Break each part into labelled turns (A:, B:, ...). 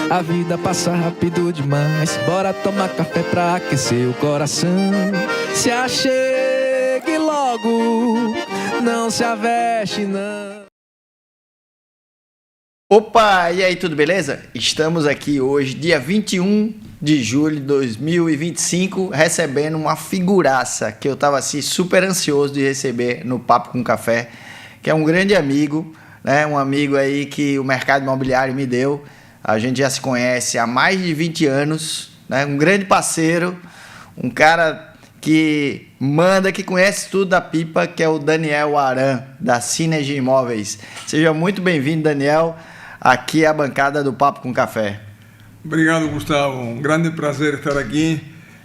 A: A vida passa rápido demais. Bora tomar café pra aquecer o coração. Se achegue logo, não se aveste não.
B: Opa, e aí, tudo beleza? Estamos aqui hoje, dia 21 de julho de 2025, recebendo uma figuraça que eu tava assim super ansioso de receber no Papo com Café, que é um grande amigo, né? Um amigo aí que o mercado imobiliário me deu. A gente já se conhece há mais de 20 anos, né? Um grande parceiro, um cara que manda, que conhece tudo da pipa, que é o Daniel Aran, da Synergy Imóveis. Seja muito bem-vindo, Daniel. Aqui é a bancada do Papo com Café.
C: Obrigado, Gustavo. Um grande prazer estar aqui.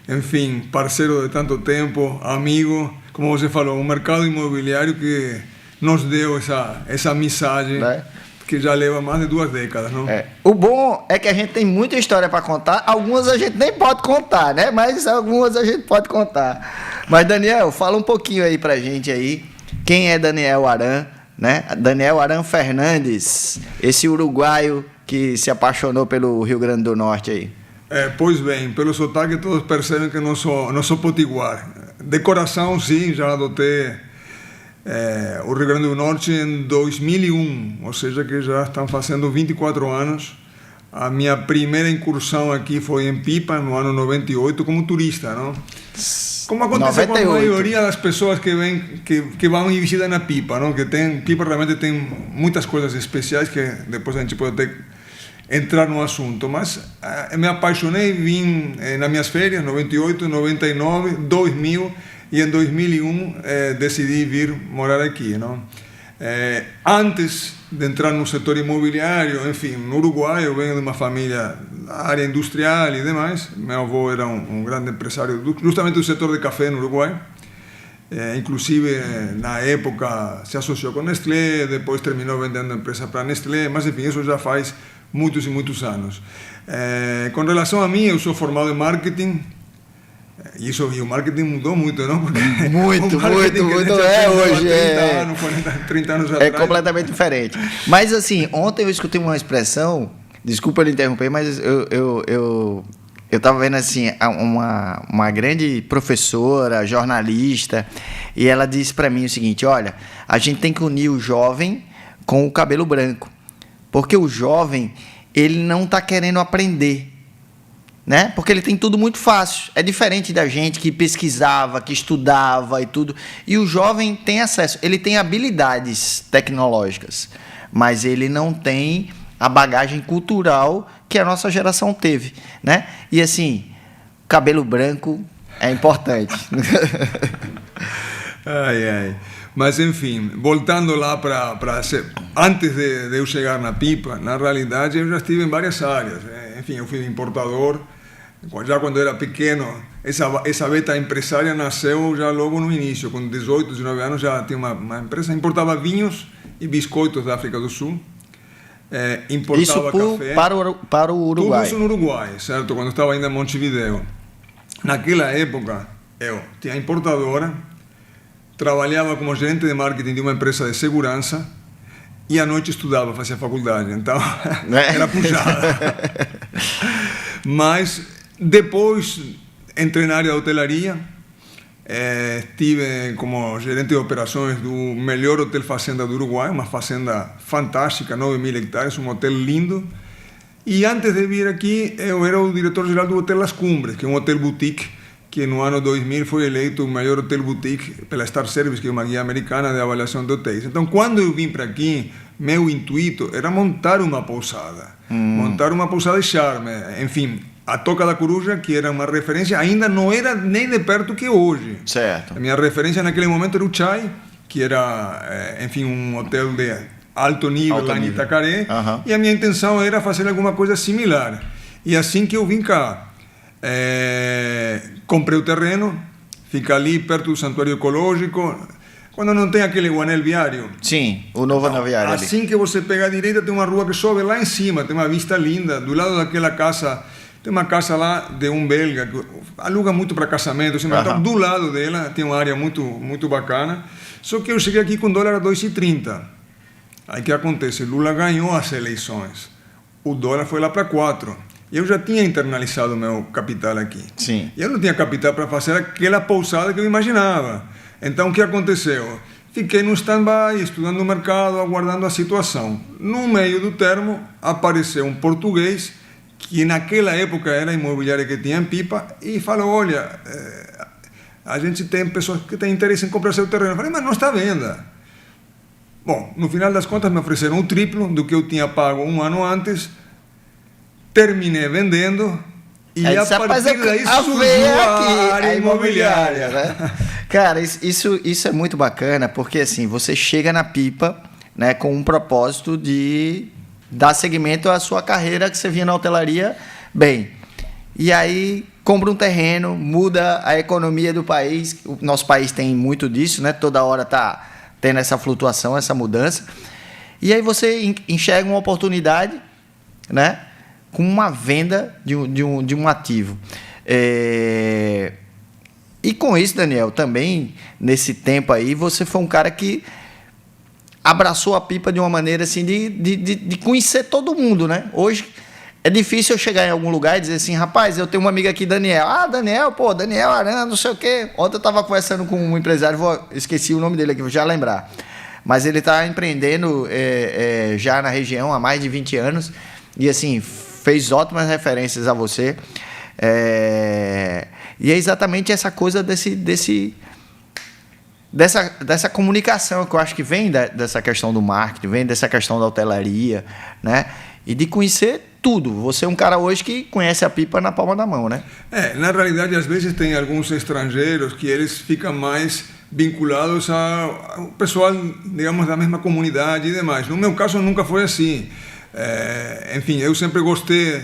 C: Enfim, parceiro de tanto tempo, amigo. Como você falou, um mercado imobiliário que nos deu essa amizade, né? Que já leva mais de 2 décadas, não?
B: O bom é que a gente tem muita história para contar. Algumas a gente nem pode contar, né? Mas algumas a gente pode contar. Mas, Daniel, fala um pouquinho aí pra gente aí. Quem é Daniel Aran? Né? Daniel Aran Fernandes, esse uruguaio que se apaixonou pelo Rio Grande do Norte aí.
C: Pois bem, pelo sotaque todos percebem que não sou potiguar. De coração, sim, já adotei o Rio Grande do Norte em 2001, ou seja que já estão fazendo 24 anos. A minha primeira incursão aqui foi em Pipa, no ano 98, como turista, não? Como acontece 98. Com a maioria das pessoas que vão e visitam a Pipa, não? Que Pipa realmente tem muitas coisas especiais que depois a gente pode até entrar no assunto. Mas me apaixonei, vim nas minhas férias, 98, 99, 2000, e em 2001 decidi vir morar aqui, não? Antes de entrar no setor imobiliário, enfim, no Uruguai, eu venho de uma família da área industrial e demais. Meu avô era um grande empresário justamente do setor de café no Uruguai. Inclusive, na época, se associou com Nestlé, depois terminou vendendo empresa para Nestlé, mas enfim, isso já faz muitos e muitos anos. Com relação a mim, eu sou formado em marketing. E o marketing mudou muito, não? Porque
B: muito. Hoje
C: 30 anos atrás.
B: É completamente diferente. Mas assim, ontem eu escutei uma expressão, desculpa eu interromper, mas eu estava vendo assim, uma grande professora, jornalista, e ela disse para mim o seguinte: olha, a gente tem que unir o jovem com o cabelo branco, porque o jovem, ele não está querendo aprender, né? Porque ele tem tudo muito fácil. É diferente da gente que pesquisava, que estudava e tudo. E o jovem tem acesso, ele tem habilidades tecnológicas, mas ele não tem a bagagem cultural que a nossa geração teve, né? E assim, cabelo branco é importante.
C: Ai. Mas enfim, voltando lá para antes de eu chegar na Pipa, na realidade eu já estive em várias áreas. Enfim, eu fui importador. Já quando era pequeno, essa beta empresária nasceu já logo no início. Com 18, 19 anos já tinha uma empresa, importava vinhos e biscoitos da África do Sul. Importava
B: isso
C: café.
B: Para o Uruguai.
C: Tudo isso no Uruguai, certo? Quando eu estava ainda em Montevideo. Naquela época, eu tinha importadora, trabalhava como gerente de marketing de uma empresa de segurança e à noite estudava, fazia faculdade. Então, era puxada. Mas depois entrei na área da hotelaria, estive como gerente de operações do melhor hotel fazenda do Uruguai, uma fazenda fantástica, 9.000 hectares, um hotel lindo. E antes de vir aqui, eu era o diretor-geral do Hotel Las Cumbres, que é um hotel boutique, que no ano 2000 foi eleito o melhor hotel boutique pela Star Service, que é uma guia americana de avaliação de hotéis. Então, quando eu vim para aqui, meu intuito era montar uma pousada. Montar uma pousada de charme. Enfim, a Toca da Coruja, que era uma referência, ainda não era nem de perto que hoje.
B: Certo.
C: A minha referência naquele momento era o Chai, que era, enfim, um hotel de alto nível lá em Itacaré. E a minha intenção era fazer alguma coisa similar. E assim que eu vim cá, comprei o terreno, fica ali perto do Santuário Ecológico, quando não tem aquele anel viário.
B: Sim, o novo anel viário.
C: Assim que você pega a direita, tem uma rua que sobe lá em cima, tem uma vista linda. Do lado daquela casa, tem uma casa lá de um belga que aluga muito para casamento. Então, do lado dela tem uma área muito bacana. Só que eu cheguei aqui com dólar a 2,30. Aí o que acontece? Lula ganhou as eleições. o dólar foi lá para 4. Eu já tinha internalizado o meu capital aqui.
B: Sim.
C: Eu não tinha capital para fazer aquela pousada que eu imaginava. Então, o que aconteceu? Fiquei no stand-by, estudando o mercado, aguardando a situação. No meio do termo, apareceu um português, que naquela época era a imobiliária que tinha em Pipa, e falou, olha, a gente tem pessoas que têm interesse em comprar seu terreno. Eu falei, mas não está à venda. Bom, no final das contas me ofereceram o triplo do que eu tinha pago um ano antes, terminei vendendo e a partir daí surgiu a área imobiliária.
B: Né? Cara, isso é muito bacana, porque assim, você chega na Pipa, né, com um propósito de dar seguimento à sua carreira que você vinha na hotelaria bem. E aí compra um terreno, muda a economia do país. O nosso país tem muito disso, né? Toda hora tá tendo essa flutuação, essa mudança. E aí você enxerga uma oportunidade, né, com uma venda de um ativo. E com isso, Daniel, também, nesse tempo aí, você foi um cara que abraçou a Pipa de uma maneira assim, de conhecer todo mundo, né? Hoje é difícil eu chegar em algum lugar e dizer assim, rapaz, eu tenho uma amiga aqui, Daniel. Ah, Daniel, Daniel Arana, não sei o quê. Ontem eu estava conversando com um empresário, esqueci o nome dele aqui, vou já lembrar. Mas ele está empreendendo já na região há mais de 20 anos e, assim, fez ótimas referências a você. E é exatamente essa coisa dessa comunicação que eu acho que vem dessa questão do marketing, vem dessa questão da hotelaria, né? E de conhecer tudo. Você é um cara hoje que conhece a Pipa na palma da mão, né?
C: Na realidade, às vezes tem alguns estrangeiros que eles ficam mais vinculados ao pessoal, digamos, da mesma comunidade e demais. No meu caso, nunca foi assim. Enfim, eu sempre gostei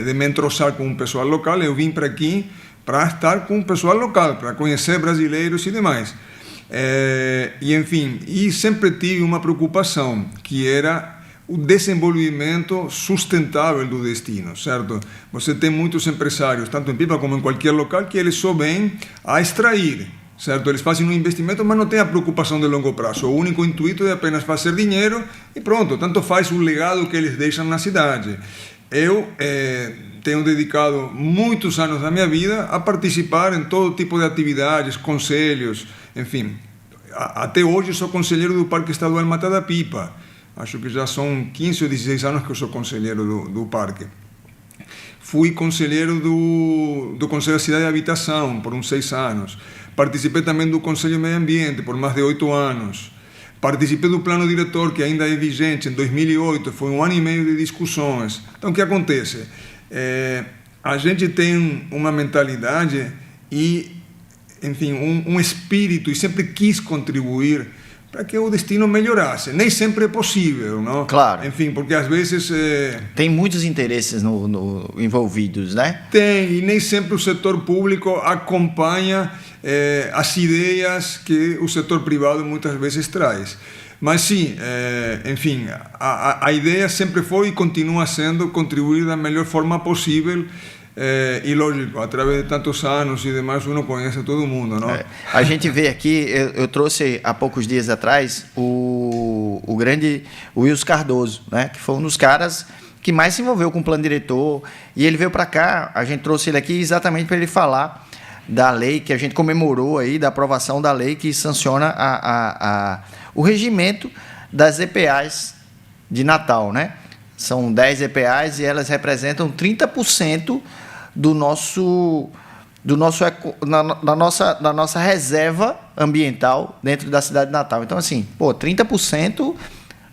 C: de me entrosar com o pessoal local. Eu vim para aqui para estar com o pessoal local, para conhecer brasileiros e demais. E, enfim, sempre tive uma preocupação, que era o desenvolvimento sustentável do destino, certo? Você tem muitos empresários, tanto em Pipa como em qualquer local, que eles só vêm a extrair, certo? Eles fazem um investimento, mas não têm a preocupação de longo prazo. O único intuito é apenas fazer dinheiro e pronto, tanto faz o legado que eles deixam na cidade. Eu tenho dedicado muitos anos da minha vida a participar em todo tipo de atividades, conselhos, enfim. Até hoje sou conselheiro do Parque Estadual Mata da Pipa. Acho que já são 15 ou 16 anos que eu sou conselheiro do parque. Fui conselheiro do Conselho da Cidade de Habitação por uns 6 anos. Participei também do Conselho de Meio Ambiente por mais de 8 anos. Participei do plano diretor, que ainda é vigente, em 2008. Foi 1 ano e meio de discussões. Então, o que acontece? A gente tem uma mentalidade e, enfim, um espírito, e sempre quis contribuir para que o destino melhorasse. Nem sempre é possível, não?
B: Claro.
C: Enfim, porque às vezes...
B: Tem muitos interesses envolvidos, né?
C: Tem, e nem sempre o setor público acompanha as ideias que o setor privado muitas vezes traz. Mas sim, enfim, a ideia sempre foi e continua sendo contribuir da melhor forma possível. E lógico, através de tantos anos e demais, uno conhece todo mundo, não?
B: A gente vê aqui, eu trouxe há poucos dias atrás o grande Wilson Cardoso, né? Que foi um dos caras que mais se envolveu com o plano diretor, e ele veio para cá, a gente trouxe ele aqui exatamente para ele falar da lei que a gente comemorou aí, da aprovação da lei que sanciona o regimento das EPAs de Natal, né? São 10 EPAs e elas representam 30% da nossa reserva ambiental dentro da cidade de Natal. Então, assim, 30%,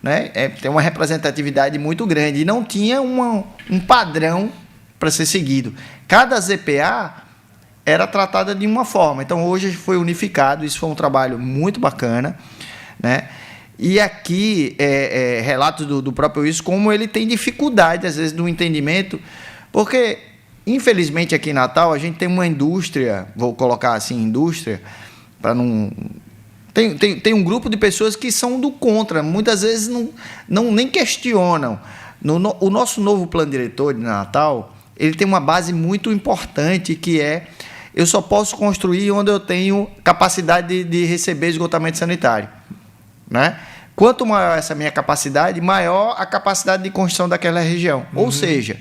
B: né, tem uma representatividade muito grande e não tinha um padrão para ser seguido. Cada ZPA era tratada de uma forma. Então, hoje foi unificado, isso foi um trabalho muito bacana, né? E aqui, relatos do próprio Wilson, como ele tem dificuldade, às vezes, no entendimento, porque, infelizmente, aqui em Natal, a gente tem uma indústria, vou colocar assim, indústria, para não... Tem um grupo de pessoas que são do contra, muitas vezes nem questionam. O nosso novo plano diretor de Natal, ele tem uma base muito importante, que eu só posso construir onde eu tenho capacidade de receber esgotamento sanitário, né? Quanto maior essa minha capacidade, maior a capacidade de construção daquela região. Ou seja,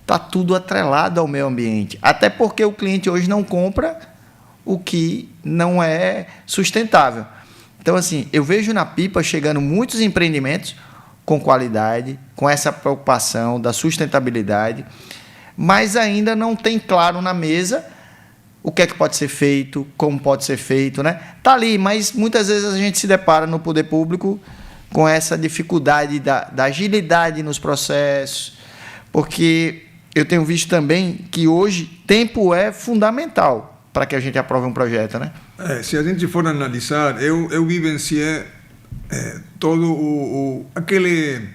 B: está tudo atrelado ao meio ambiente. Até porque o cliente hoje não compra o que não é sustentável. Então, assim, eu vejo na Pipa chegando muitos empreendimentos com qualidade, com essa preocupação da sustentabilidade, mas ainda não tem claro na mesa o que é que pode ser feito, como pode ser feito, né? Tá ali, mas muitas vezes a gente se depara no poder público com essa dificuldade da agilidade nos processos, porque eu tenho visto também que hoje tempo é fundamental para que a gente aprove um projeto, né?
C: Se a gente for analisar, eu vivenciei todo aquele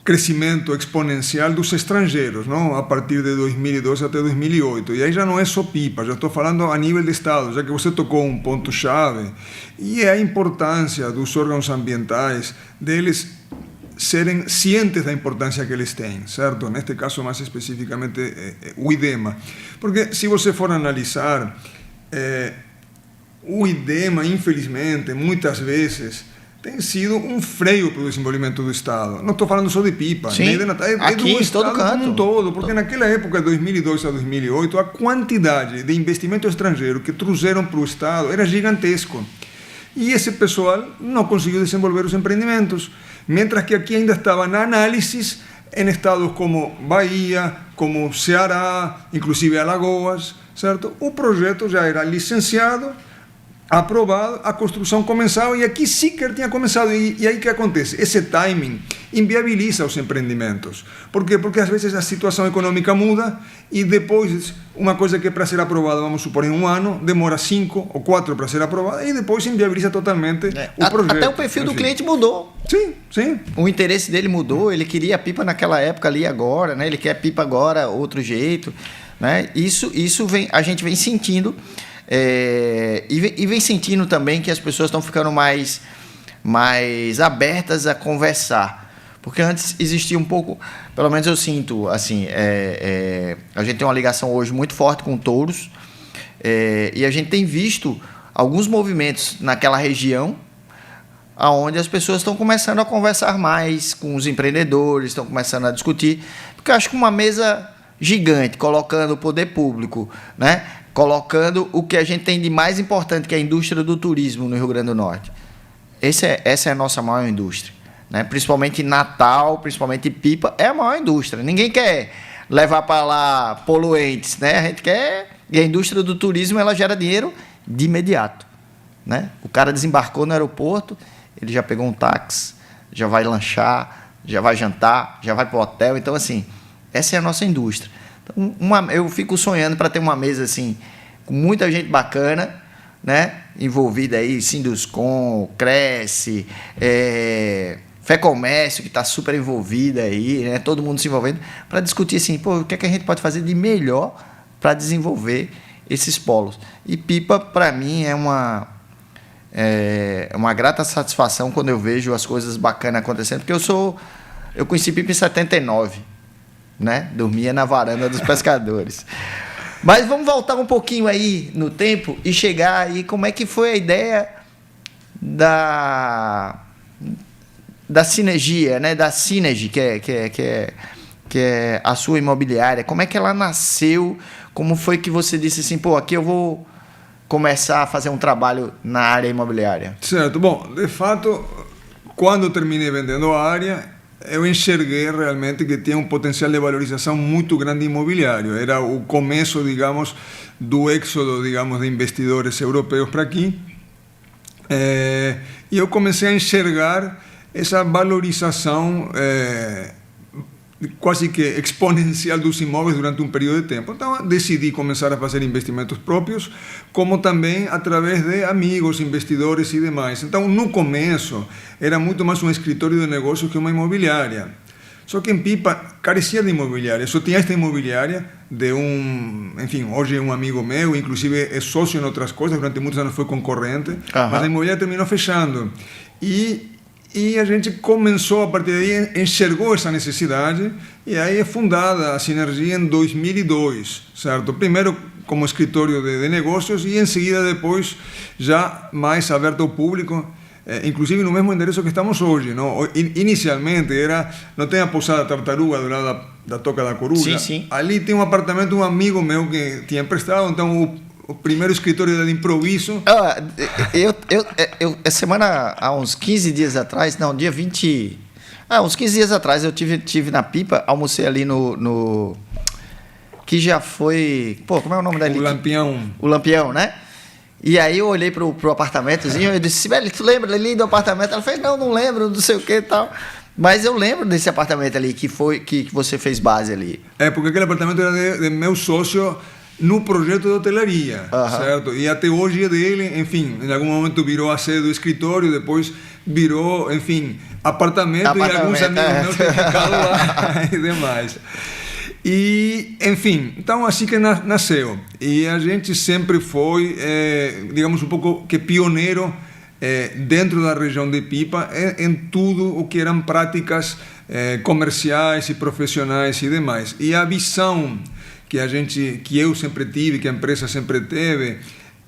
C: crescimento exponencial dos estrangeiros, não? A partir de 2012 até 2008. E aí já não é só Pipa, já estou falando a nível de Estado, já que você tocou um ponto-chave, e é a importância dos órgãos ambientais, deles serem cientes da importância que eles têm, certo? Neste caso, mais especificamente, o IDEMA. Porque, se você for analisar, o IDEMA, infelizmente, muitas vezes, tem sido um freio para o desenvolvimento do Estado. Não estou falando só de Pipa,
B: sim, aqui em todo canto.
C: Como um todo, porque naquela época, de 2002 a 2008, a quantidade de investimento estrangeiro que trouxeram para o Estado era gigantesco. E esse pessoal não conseguiu desenvolver os empreendimentos. Mientras que aqui ainda estava na análise em estados como Bahia, como Ceará, inclusive Alagoas, certo? O projeto já era licenciado, aprovado, a construção começava e aqui sequer tinha começado. E aí o que acontece? Esse timing inviabiliza os empreendimentos. Por quê? Porque às vezes a situação econômica muda e depois uma coisa que é para ser aprovada, vamos supor, em um ano, demora 5 ou 4 para ser aprovada e depois inviabiliza totalmente o projeto.
B: Até o perfil do cliente mudou.
C: Sim, sim.
B: O interesse dele mudou, ele queria Pipa naquela época ali agora, né? Ele quer Pipa agora, outro jeito, né? Isso vem, a gente vem sentindo. E vem sentindo também que as pessoas estão ficando mais abertas a conversar. Porque antes existia um pouco, pelo menos eu sinto, assim, a gente tem uma ligação hoje muito forte com touros, e a gente tem visto alguns movimentos naquela região onde as pessoas estão começando a conversar mais com os empreendedores, estão começando a discutir, porque eu acho que uma mesa gigante, colocando o poder público, né? Colocando o que a gente tem de mais importante, que é a indústria do turismo no Rio Grande do Norte. Essa é a nossa maior indústria, né? Principalmente Natal, principalmente Pipa, é a maior indústria. Ninguém quer levar para lá poluentes, né? A gente quer... E a indústria do turismo, ela gera dinheiro de imediato, né? O cara desembarcou no aeroporto, ele já pegou um táxi, já vai lanchar, já vai jantar, já vai para o hotel. Então, assim, essa é a nossa indústria. Então, eu fico sonhando para ter uma mesa assim, com muita gente bacana, né? Envolvida aí, Sinduscom, Cresce, Fé Comércio, que está super envolvida aí, né? Todo mundo se envolvendo, para discutir assim, o que é que a gente pode fazer de melhor para desenvolver esses polos. E Pipa, para mim, é uma grata satisfação quando eu vejo as coisas bacanas acontecendo, porque eu conheci Pipa em 79, né? Dormia na varanda dos pescadores. Mas vamos voltar um pouquinho aí no tempo e chegar aí, como é que foi a ideia da sinergia, né? Da Synergy, que é a sua imobiliária. Como é que ela nasceu? Como foi que você disse assim, aqui eu vou começar a fazer um trabalho na área imobiliária?
C: Certo. Bom, de fato, quando eu terminei vendendo a área, eu enxerguei realmente que tinha um potencial de valorização muito grande imobiliário. Era o começo, digamos, do êxodo, digamos, de investidores europeus para aqui. E eu comecei a enxergar essa valorização quase que exponencial dos imóveis durante um período de tempo. Então, decidi começar a fazer investimentos próprios, como também através de amigos, investidores e demais. Então, no começo, era muito mais um escritório de negócios que uma imobiliária. Só que em Pipa carecia de imobiliária. Só tinha esta imobiliária de enfim, hoje é um amigo meu, inclusive é sócio em outras coisas, durante muitos anos foi concorrente, mas a imobiliária terminou fechando. E a gente começou, a partir daí, enxergou essa necessidade, e aí é fundada a Synergy em 2002, certo? Primeiro como escritório de negócios e em seguida depois já mais aberto ao público inclusive no mesmo endereço que estamos hoje, não? Inicialmente não tem a Pousada Tartaruga do lado da Toca da Coruja.
B: Sim, sim.
C: Ali tem um apartamento de um amigo meu que tinha emprestado, então o primeiro escritório de improviso.
B: Há uns 15 dias atrás, não, dia 20. Uns 15 dias atrás eu tive na Pipa, almocei ali no que já foi. Pô, como é o nome dali?
C: O Lampião.
B: O Lampião, né? E aí eu olhei pro apartamentozinho e disse, Sibeli, tu lembra ali do apartamento? Ela fez, não lembro, não sei o que e tal. Mas eu lembro desse apartamento ali que você fez base ali.
C: Porque aquele apartamento era de meu sócio no projeto de hotelaria, certo? E até hoje é dele, enfim, em algum momento virou a sede do escritório, depois virou, enfim, apartamento. E alguns amigos meus têm ficado lá e demais. E, enfim, então assim que nasceu. E a gente sempre foi, digamos, um pouco que pioneiro dentro da região de Pipa em tudo o que eram práticas comerciais e profissionais e demais. E a visão que eu sempre tive, que a empresa sempre teve,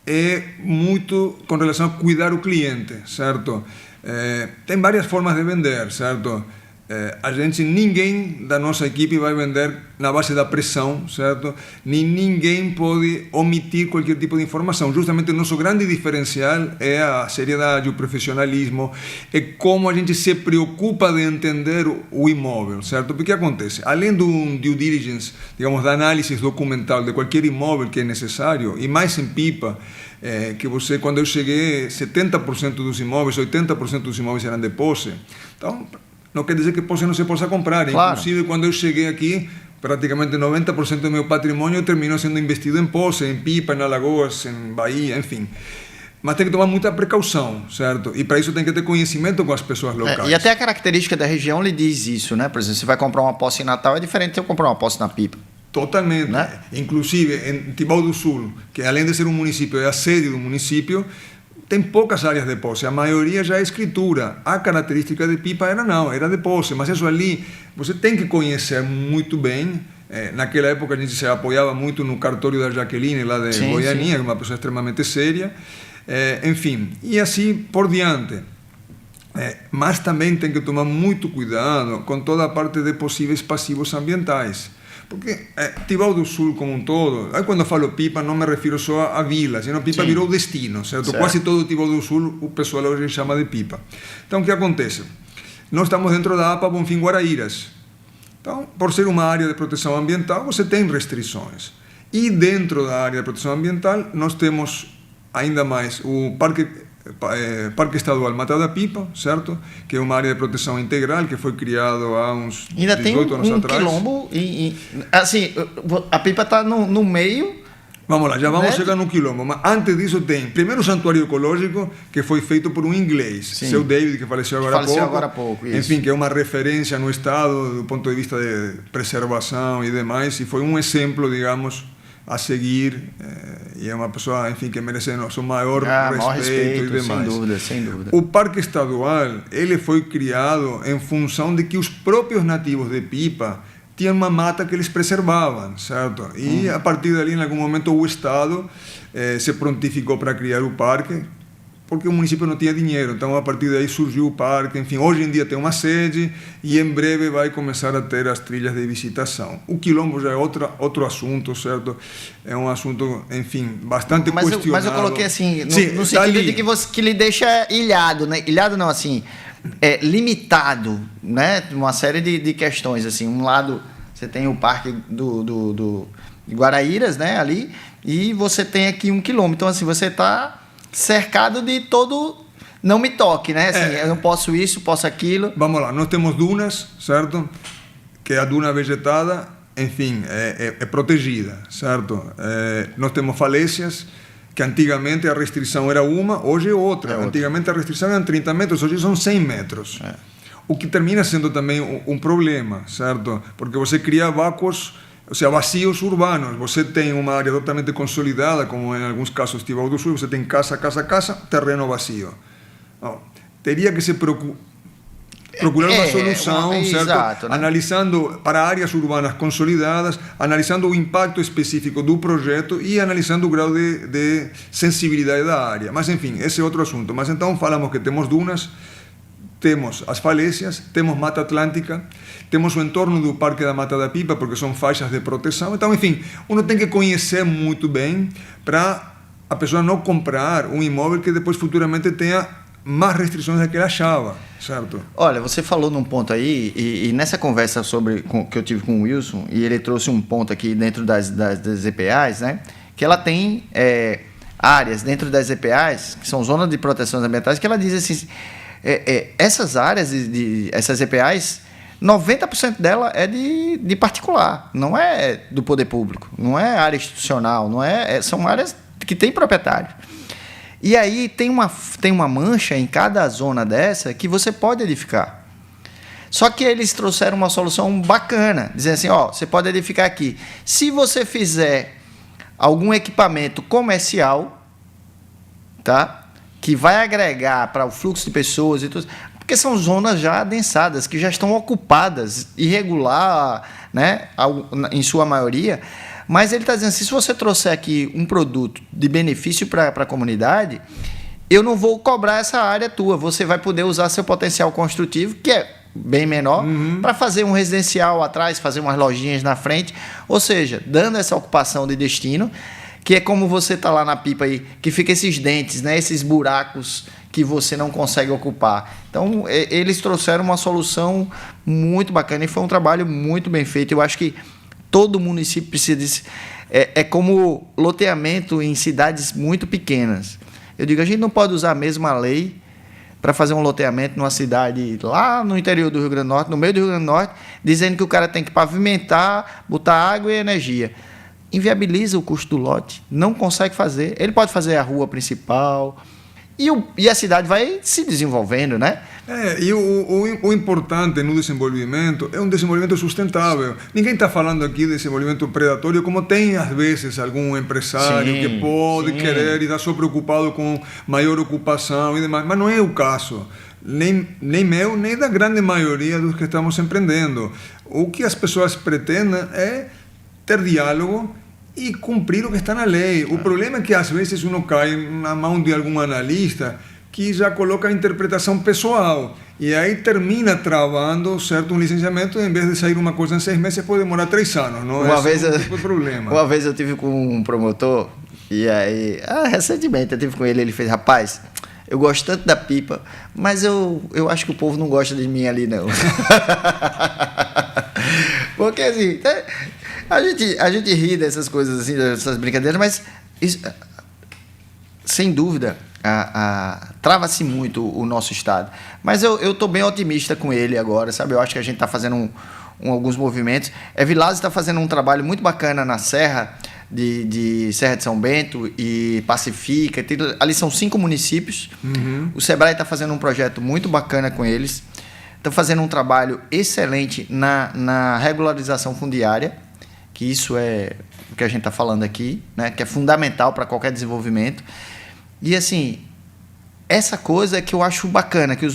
C: é muito com relação a cuidar o cliente, certo? Tem várias formas de vender, certo? Ninguém da nossa equipe vai vender na base da pressão, certo? Ninguém pode omitir qualquer tipo de informação. Justamente o nosso grande diferencial é a seriedade, o profissionalismo, é como a gente se preocupa de entender o imóvel, certo? Porque acontece, além do due diligence, digamos, da análise documental de qualquer imóvel que é necessário, e mais em Pipa, que quando eu cheguei, 70% dos imóveis, 80% dos imóveis eram de posse. Então, não quer dizer que posse não se possa comprar.
B: Claro.
C: Inclusive, quando eu cheguei aqui, praticamente 90% do meu patrimônio terminou sendo investido em posse, em Pipa, em Alagoas, em Bahia, enfim. Mas tem que tomar muita precaução, certo? E para isso tem que ter conhecimento com as pessoas locais.
B: E até a característica da região lhe diz isso, né? Por exemplo, você vai comprar uma posse em Natal, é diferente de eu comprar uma posse na Pipa.
C: Totalmente.
B: Né?
C: Inclusive, em Tibau do Sul, que além de ser um município, é a sede do município, tem poucas áreas de posse, a maioria já é escritura. A característica de Pipa era de posse, mas isso ali você tem que conhecer muito bem. Naquela época a gente se apoiava muito no cartório da Jaqueline, lá de Goianinha, que é uma pessoa extremamente séria. Enfim, e assim por diante. Mas também tem que tomar muito cuidado com toda a parte de possíveis passivos ambientais. Porque Tibau do Sul como um todo, aí quando eu falo Pipa não me refiro só à vila, senão Pipa virou destino, certo? Quase todo Tibau do Sul o pessoal hoje chama de Pipa. Então o que acontece? Nós estamos dentro da APA Bonfim Guaraíras. Então, por ser uma área de proteção ambiental, você tem restrições. E dentro da área de proteção ambiental, nós temos ainda mais o Parque Estadual Mata da Pipa, certo? Que é uma área de proteção integral que foi criado há uns 18 anos atrás.
B: Ainda tem um quilombo, assim, a Pipa está no meio.
C: Vamos lá, já vamos chegar no quilombo, mas antes disso tem, primeiro, o santuário ecológico, que foi feito por um inglês, seu David, que faleceu agora há pouco. Enfim, que é uma referência no estado do ponto de vista de preservação e demais, e foi um exemplo, digamos, a seguir, e é uma pessoa, enfim, que merece nosso maior respeito e demais.
B: Sem dúvida.
C: O Parque Estadual, ele foi criado em função de que os próprios nativos de Pipa tinham uma mata que eles preservavam, certo? E a partir dali, em algum momento, o Estado se prontificou para criar o parque, porque o município não tinha dinheiro. Então, a partir daí surgiu o parque. Enfim, hoje em dia tem uma sede e em breve vai começar a ter as trilhas de visitação. O quilombo já é outro assunto, certo? É um assunto, enfim, bastante questionável.
B: Mas eu coloquei assim, no sentido de que lhe deixa ilhado, né? Ilhado não, assim, limitado, né? Uma série de questões, assim. Um lado, você tem o parque de Guaraíras, né? Ali, e você tem aqui 1 quilômetro. Então, assim, você está cercado de todo, não me toque, né? Assim, eu não posso isso, posso aquilo.
C: Vamos lá, nós temos dunas, certo? Que a duna vegetada, enfim, é protegida, certo? Nós temos falésias, que antigamente a restrição era uma, hoje é outra. Antigamente a restrição era 30 metros, hoje são 100 metros. O que termina sendo também um problema, certo? Porque você cria vácuos, ou seja, vazios urbanos. Você tem uma área totalmente consolidada, como em alguns casos Tibau do Sul, você tem casa, terreno vazio. Teria que se preocupar. procurar uma solução, certo?
B: Exato, né?
C: Analisando para áreas urbanas consolidadas, analisando o impacto específico do projeto e analisando o grau de sensibilidade da área. Mas, enfim, esse é outro assunto. Mas então falamos que temos dunas, temos as falésias, temos Mata Atlântica, temos o entorno do Parque da Mata da Pipa, porque são faixas de proteção. Então, enfim, uno tem que conhecer muito bem para a pessoa não comprar um imóvel que depois futuramente tenha mais restrições do que ele achava, certo?
B: Olha, você falou num ponto aí, e nessa conversa que eu tive com o Wilson, e ele trouxe um ponto aqui dentro das EPAs, né? Que ela tem áreas dentro das EPAs, que são zonas de proteção ambientais, que ela diz assim, essas áreas, essas EPAs, 90% dela é de particular, não é do poder público, não é área institucional, são áreas que tem proprietário. E aí tem uma mancha em cada zona dessa que você pode edificar. Só que eles trouxeram uma solução bacana, dizendo assim, você pode edificar aqui. Se você fizer algum equipamento comercial, tá? Que vai agregar para o fluxo de pessoas e tudo, porque são zonas já adensadas, que já estão ocupadas, irregular, né? Em sua maioria. Mas ele está dizendo assim, se você trouxer aqui um produto de benefício para a comunidade, eu não vou cobrar essa área tua. Você vai poder usar seu potencial construtivo, que é bem menor, para fazer um residencial atrás, fazer umas lojinhas na frente. Ou seja, dando essa ocupação de destino, que é como você está lá na Pipa aí, que fica esses dentes, né, esses buracos que você não consegue ocupar. Então, eles trouxeram uma solução muito bacana e foi um trabalho muito bem feito. Eu acho que todo município precisa disso. É como loteamento em cidades muito pequenas. Eu digo, a gente não pode usar a mesma lei para fazer um loteamento numa cidade lá no interior do Rio Grande do Norte, no meio do Rio Grande do Norte, dizendo que o cara tem que pavimentar, botar água e energia. Inviabiliza o custo do lote, não consegue fazer. Ele pode fazer a rua principal e a cidade vai se desenvolvendo, né?
C: E o importante no desenvolvimento é um desenvolvimento sustentável. Ninguém está falando aqui de desenvolvimento predatório, como tem às vezes algum empresário que pode querer e está só preocupado com maior ocupação e demais, mas não é o caso. Nem meu, nem da grande maioria dos que estamos empreendendo. O que as pessoas pretendem é ter diálogo e cumprir o que está na lei. O problema é que às vezes uno cai na mão de algum analista que já coloca a interpretação pessoal e aí termina travando, certo, um licenciamento, em vez de sair uma coisa em 6 meses, pode demorar 3 anos. Não? Uma
B: vez eu tive com um promotor e aí, recentemente eu tive com ele fez, rapaz, eu gosto tanto da Pipa, mas eu acho que o povo não gosta de mim ali, não. Porque assim, a gente ri dessas coisas assim, dessas brincadeiras, mas isso, sem dúvida, trava-se muito o nosso estado. Mas eu estou bem otimista com ele agora, sabe? Eu acho que a gente está fazendo alguns movimentos. Vilares está fazendo um trabalho muito bacana na Serra, de Serra de São Bento e Pacifica. Ali são 5 municípios. O Sebrae está fazendo um projeto muito bacana com eles. Estão fazendo um trabalho excelente na regularização fundiária, que isso é o que a gente está falando aqui, né? Que é fundamental para qualquer desenvolvimento. E assim, essa coisa que eu acho bacana, que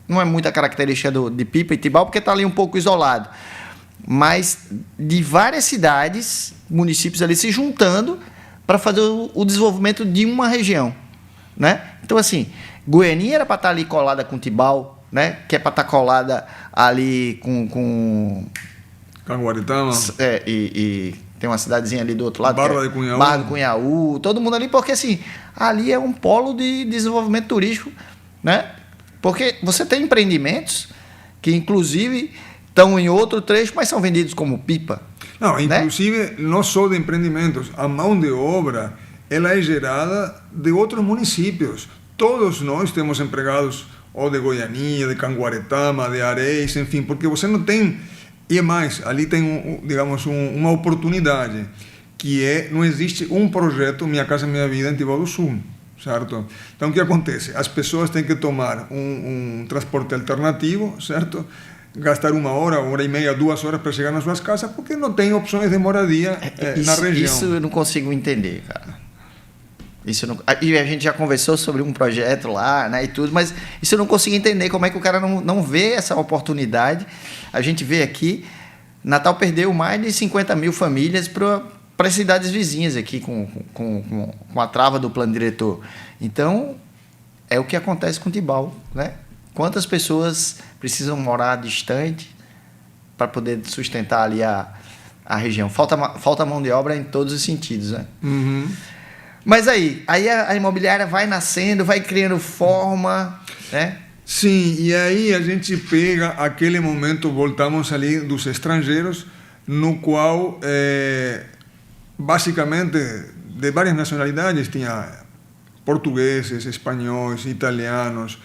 B: não é muita característica de Pipa e Tibau, porque está ali um pouco isolado, mas de várias cidades, municípios ali se juntando para fazer o desenvolvimento de uma região, né? Então assim, Goianinha era para estar ali colada com Tibau, né? Que é para estar colada ali com
C: Canguaritama.
B: E tem uma cidadezinha ali do outro lado.
C: Barra de Cunhaú.
B: Barra do Cunhaú, todo mundo ali, porque assim, ali é um polo de desenvolvimento turístico, né? Porque você tem empreendimentos que, inclusive, estão em outro trecho, mas são vendidos como Pipa.
C: Não, inclusive, não só de empreendimentos, a mão de obra, ela é gerada de outros municípios. Todos nós temos empregados ou de Goianinha, de Canguaretama, de Areis, enfim, porque você não tem... E mais, ali tem, digamos, uma oportunidade, que não existe um projeto Minha Casa Minha Vida em Tibau do Sul, certo? Então, o que acontece? As pessoas têm que tomar um transporte alternativo, certo? Gastar 1 hora, 1h30, 2 horas para chegar nas suas casas, porque não tem opções de moradia na região.
B: Isso eu não consigo entender, cara. E a gente já conversou sobre um projeto lá, né, e tudo, mas isso eu não consigo entender como é que o cara não vê essa oportunidade. A gente vê aqui, Natal perdeu mais de 50 mil famílias para as cidades vizinhas aqui com a trava do plano diretor. Então, é o que acontece com Tibau, né? Quantas pessoas precisam morar distante para poder sustentar ali a região? Falta mão de obra em todos os sentidos, né?
C: Uhum.
B: Mas aí a imobiliária vai nascendo, vai criando forma, né?
C: Sim, e aí a gente pega aquele momento, voltamos ali dos estrangeiros, no qual, basicamente, de várias nacionalidades, tinha portugueses, espanhóis, italianos,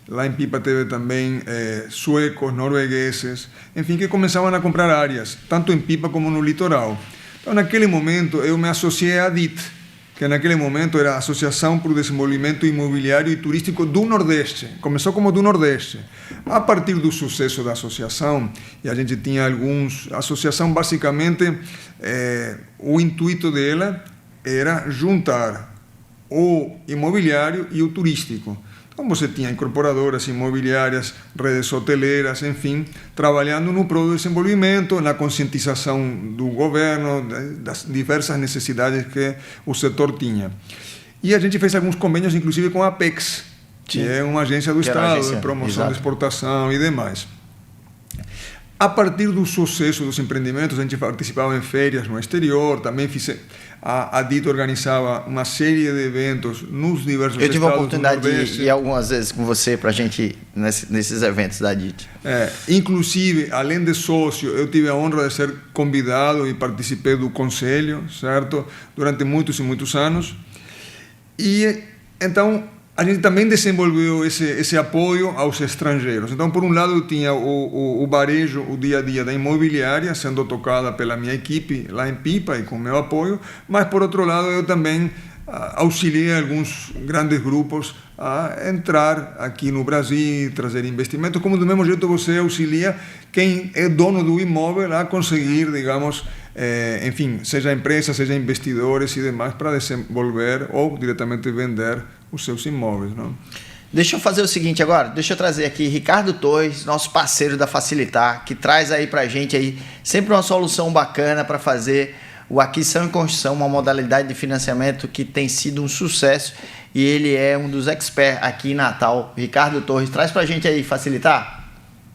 C: lá em Pipa teve também suecos, noruegueses, enfim, que começavam a comprar áreas, tanto em Pipa como no litoral. Então, naquele momento, eu me associei à DIT, que naquele momento era a Associação para o Desenvolvimento Imobiliário e Turístico do Nordeste. Começou como do Nordeste. A partir do sucesso da associação, e a gente tinha a associação basicamente, o intuito dela era juntar o imobiliário e o turístico. Então você tinha incorporadoras imobiliárias, redes hoteleiras, enfim, trabalhando no próprio desenvolvimento, na conscientização do governo, das diversas necessidades que o setor tinha. E a gente fez alguns convênios, inclusive com a Apex, que é uma agência do Estado de promoção de exportação e demais. A partir do sucesso dos empreendimentos, a gente participava em feiras no exterior, também a DIT organizava uma série de eventos nos diversos estados do Nordeste. Eu tive a oportunidade
B: de ir algumas vezes com você para a gente nesses eventos da DIT.
C: Inclusive, além de sócio, eu tive a honra de ser convidado e participei do conselho, certo? Durante muitos e muitos anos. E, então, a gente também desenvolveu esse apoio aos estrangeiros. Então, por um lado, eu tinha o varejo, o dia a dia da imobiliária, sendo tocada pela minha equipe lá em Pipa e com meu apoio, mas, por outro lado, eu também auxiliei alguns grandes grupos a entrar aqui no Brasil, trazer investimentos, como do mesmo jeito você auxilia quem é dono do imóvel a conseguir, digamos, enfim, seja empresa, seja investidores e demais, para desenvolver ou diretamente vender os seus imóveis, não?
B: Deixa eu fazer o seguinte agora, deixa eu trazer aqui Ricardo Torres, nosso parceiro da Facilitar, que traz aí pra gente aí sempre uma solução bacana para fazer o aquisição e construção, uma modalidade de financiamento que tem sido um sucesso, e ele é um dos experts aqui em Natal. Ricardo Torres, traz pra gente aí, Facilitar.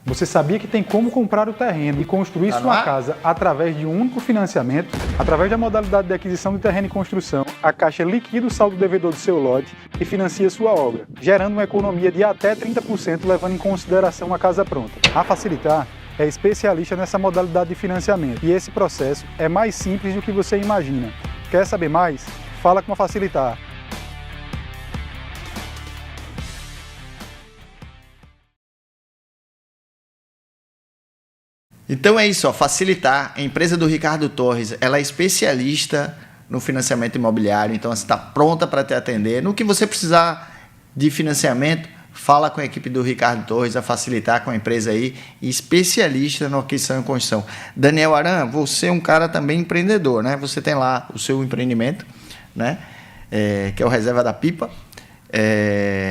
D: Você sabia que tem como comprar o terreno e construir sua casa através de um único financiamento? Através da modalidade de aquisição de terreno e construção, a Caixa liquida o saldo devedor do seu lote e financia sua obra, gerando uma economia de até 30%, levando em consideração a casa pronta. A Facilitar é especialista nessa modalidade de financiamento e esse processo é mais simples do que você imagina. Quer saber mais? Fala com a Facilitar.
B: Então é isso, ó, Facilitar, a empresa do Ricardo Torres, ela é especialista no financiamento imobiliário, então está pronta para te atender. No que você precisar de financiamento, fala com a equipe do Ricardo Torres, a Facilitar, com a empresa aí, especialista na aquisição e construção. Daniel Aran, você é um cara também empreendedor, né? Você tem lá o seu empreendimento, né? Que é o Reserva da Pipa,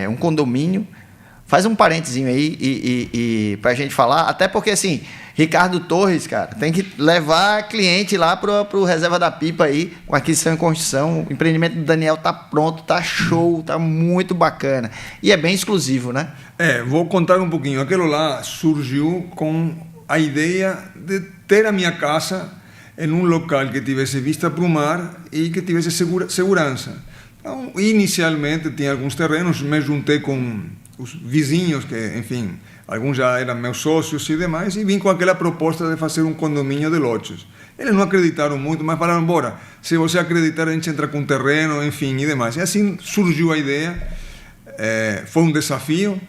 B: um condomínio. Faz um parentezinho aí e para a gente falar, até porque assim, Ricardo Torres, cara, tem que levar cliente lá pro Reserva da Pipa aí, com aquisição e construção. O empreendimento do Daniel tá pronto, tá show, tá muito bacana. E é bem exclusivo, né?
C: Vou contar um pouquinho. Aquilo lá surgiu com a ideia de ter a minha casa em um local que tivesse vista para o mar e que tivesse segurança. Então, inicialmente, tinha alguns terrenos, me juntei com os vizinhos, que, enfim, alguns já eram meus sócios e demais, e vim com aquela proposta de fazer um condomínio de lotes. Eles não acreditaram muito, mas falaram, bora, se você acreditar, a gente entra com terreno, enfim, e demais. E assim surgiu a ideia, foi um desafio,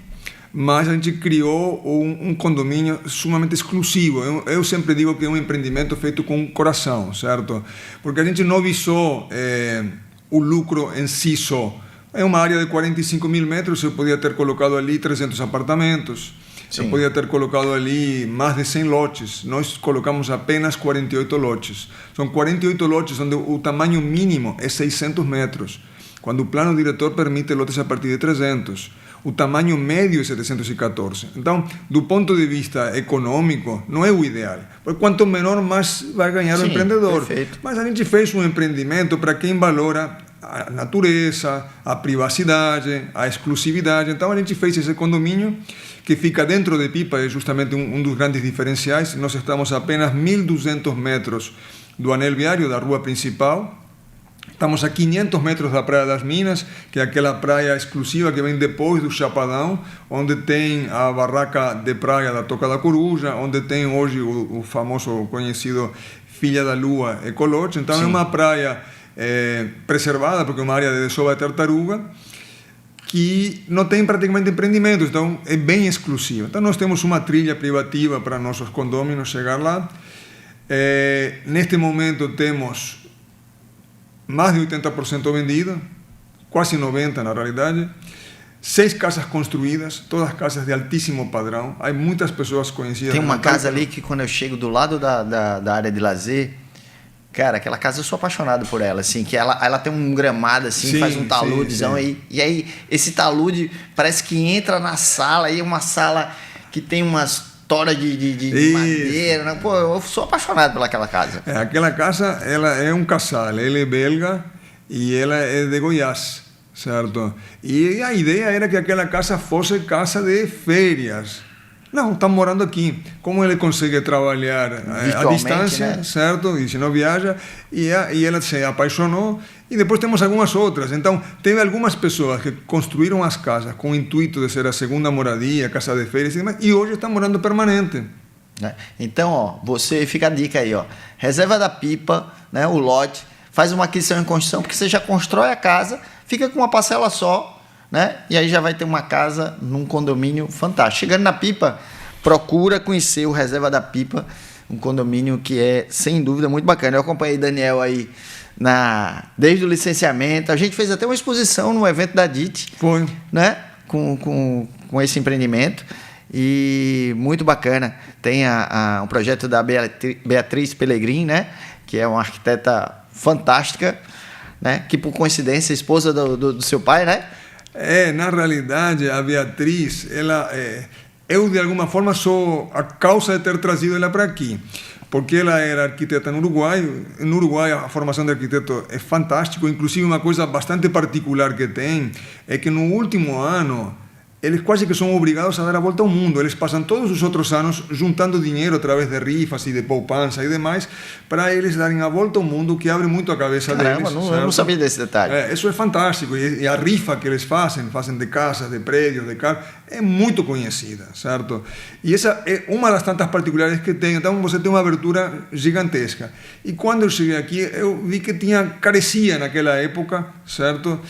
C: mas a gente criou um condomínio sumamente exclusivo. Eu sempre digo que é um empreendimento feito com coração, certo? Porque a gente não visou o lucro em si só. É uma área de 45 mil metros, eu podia ter colocado ali 300 apartamentos, Sim. Eu podia ter colocado ali mais de 100 lotes, nós colocamos apenas 48 lotes. São 48 lotes onde o tamanho mínimo é 600 metros. quando o plano diretor permite lotes a partir de 300. O tamanho médio é 714. Então, do ponto de vista econômico, não é o ideal. Porque quanto menor, mais vai ganhar o empreendedor.
B: Perfeito.
C: Mas a gente fez um empreendimento para quem valora a natureza, a privacidade, a exclusividade. Então, a gente fez esse condomínio que fica dentro de Pipa, é justamente um dos grandes diferenciais. Nós estamos a apenas 1.200 metros do anel viário, da rua principal. Estamos a 500 metros da Praia das Minas, que é aquela praia exclusiva que vem depois do Chapadão, onde tem a barraca de praia da Toca da Coruja, onde tem hoje o famoso, conhecido Filha da Lua Ecolodge. Então, é uma praia preservada, porque é uma área de desova de tartaruga, que não tem praticamente empreendimentos, então é bem exclusiva. Então, nós temos uma trilha privativa para nossos condôminos chegar lá. Neste momento, temos mais de 80% vendido, quase 90% na realidade. 6 casas construídas, todas casas de altíssimo padrão. Há muitas pessoas conhecidas.
B: Tem uma casa ali que quando eu chego do lado da área de lazer, cara, aquela casa eu sou apaixonado por ela, assim, que ela tem um gramado, assim,
C: Sim,
B: faz um taludezão aí. E aí, esse talude parece que entra na sala, aí é uma sala que tem umas tora de madeira, né? Pô, eu sou apaixonado pelaquela casa.
C: Aquela casa, ela é um casal, ele é belga e ela é de Goiás, certo? E a ideia era que aquela casa fosse casa de férias. Não, está morando aqui. Como ele consegue trabalhar à distância, né? Certo? E se não viaja, e ela se apaixonou. E depois temos algumas outras. Então, teve algumas pessoas que construíram as casas com o intuito de ser a segunda moradia, casa de férias e demais, e hoje estão morando permanente.
B: Então, ó, você fica a dica aí, ó. Reserva da Pipa, né, o lote, faz uma aquisição em construção, porque você já constrói a casa, fica com uma parcela só, né? E aí já vai ter uma casa num condomínio fantástico. Chegando na Pipa, procura conhecer o Reserva da Pipa, um condomínio que é, sem dúvida, muito bacana. Eu acompanhei Daniel aí desde o licenciamento. A gente fez até uma exposição no evento da DIT.
C: Foi.
B: Né? Com esse empreendimento. E muito bacana. Tem um projeto da Beatriz Pellegrin, né? Que é uma arquiteta fantástica, né? Que, por coincidência, é esposa do seu pai, né?
C: Na realidade, a Beatriz, eu de alguma forma sou a causa de ter trazido ela para aqui, porque ela era arquiteta no Uruguai. No Uruguai a formação de arquiteto é fantástico, inclusive uma coisa bastante particular que tem é que no último ano eles quase que são obrigados a dar a volta ao mundo. Eles passam todos os outros anos juntando dinheiro através de rifas e de poupança e demais, para eles darem a volta ao mundo, o que abre muito a cabeça deles.
B: Eu não sabia desse detalhe.
C: Isso é fantástico. E a rifa que eles fazem de casas, de prédios, de carros, é muito conhecida, certo? E essa é uma das tantas particularidades que tem. Então você tem uma abertura gigantesca. E quando eu cheguei aqui, eu vi que carecia naquela época, certo?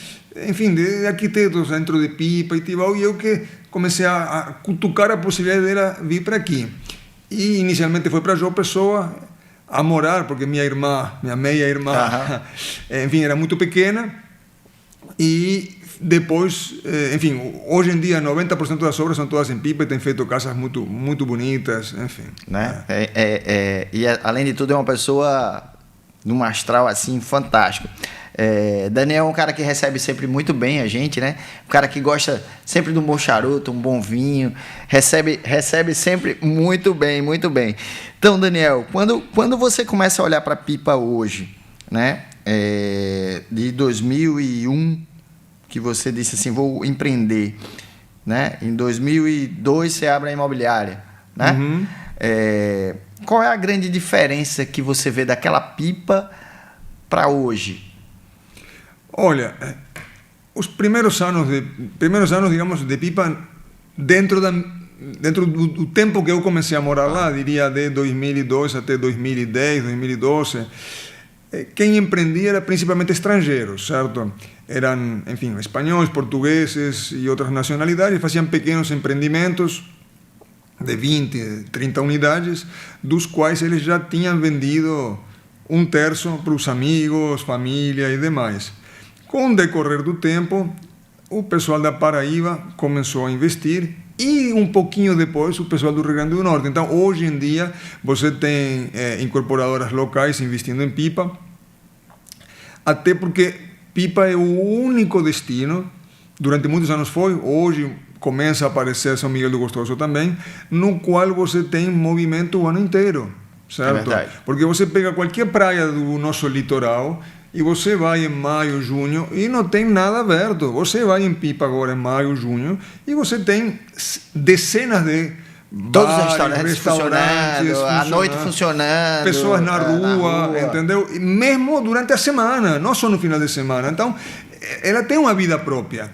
C: Enfim, de arquitetos dentro de Pipa e Tibau, e eu que comecei a cutucar a possibilidade dela vir para aqui. E inicialmente foi para João Pessoa a morar, porque minha meia-irmã, enfim, era muito pequena. E depois, enfim, hoje em dia 90% das obras são todas em Pipa e tem feito casas muito, muito bonitas, enfim.
B: Né? E além de tudo é uma pessoa num astral assim fantástico. Daniel é um cara que recebe sempre muito bem a gente, né? Um cara que gosta sempre de um bom charuto, um bom vinho, recebe sempre muito bem, muito bem. Então, Daniel, quando você começa a olhar para a Pipa hoje, né? De 2001, que você disse assim, vou empreender, né? Em 2002 você abre a imobiliária, né?
C: Uhum.
B: Qual é a grande diferença que você vê daquela Pipa para hoje?
C: Olha, os primeiros anos, digamos, de Pipa, dentro do tempo que eu comecei a morar lá, diria de 2002 até 2010, 2012, quem empreendia era principalmente estrangeiros, certo? Eram, enfim, espanhóis, portugueses e outras nacionalidades, faziam pequenos empreendimentos de 20, 30 unidades, dos quais eles já tinham vendido 1/3 para os amigos, família e demais. Com o decorrer do tempo, o pessoal da Paraíba começou a investir e um pouquinho depois o pessoal do Rio Grande do Norte. Então, hoje em dia, você tem incorporadoras locais investindo em Pipa, até porque Pipa é o único destino, durante muitos anos foi, hoje começa a aparecer São Miguel do Gostoso também, no qual você tem movimento o ano inteiro, certo? Porque você pega qualquer praia do nosso litoral e você vai em maio, junho e não tem nada aberto. Você vai em Pipa agora em maio, junho e você tem dezenas de
B: todos os restaurantes funcionando, à noite funcionando,
C: pessoas na rua, entendeu? E mesmo durante a semana, não só no final de semana. Então, ela tem uma vida própria.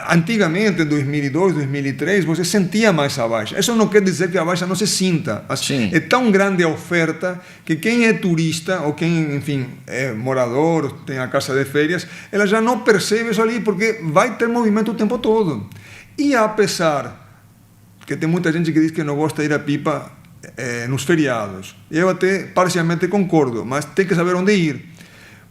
C: Antigamente, em 2002, 2003, você sentia mais a Baixa. Isso não quer dizer que a Baixa não se sinta.
B: Sim.
C: É tão grande a oferta que quem é turista ou quem, enfim, é morador, tem a casa de férias, ela já não percebe isso ali porque vai ter movimento o tempo todo. E apesar que tem muita gente que diz que não gosta de ir a Pipa nos feriados, eu até parcialmente concordo, mas tem que saber onde ir.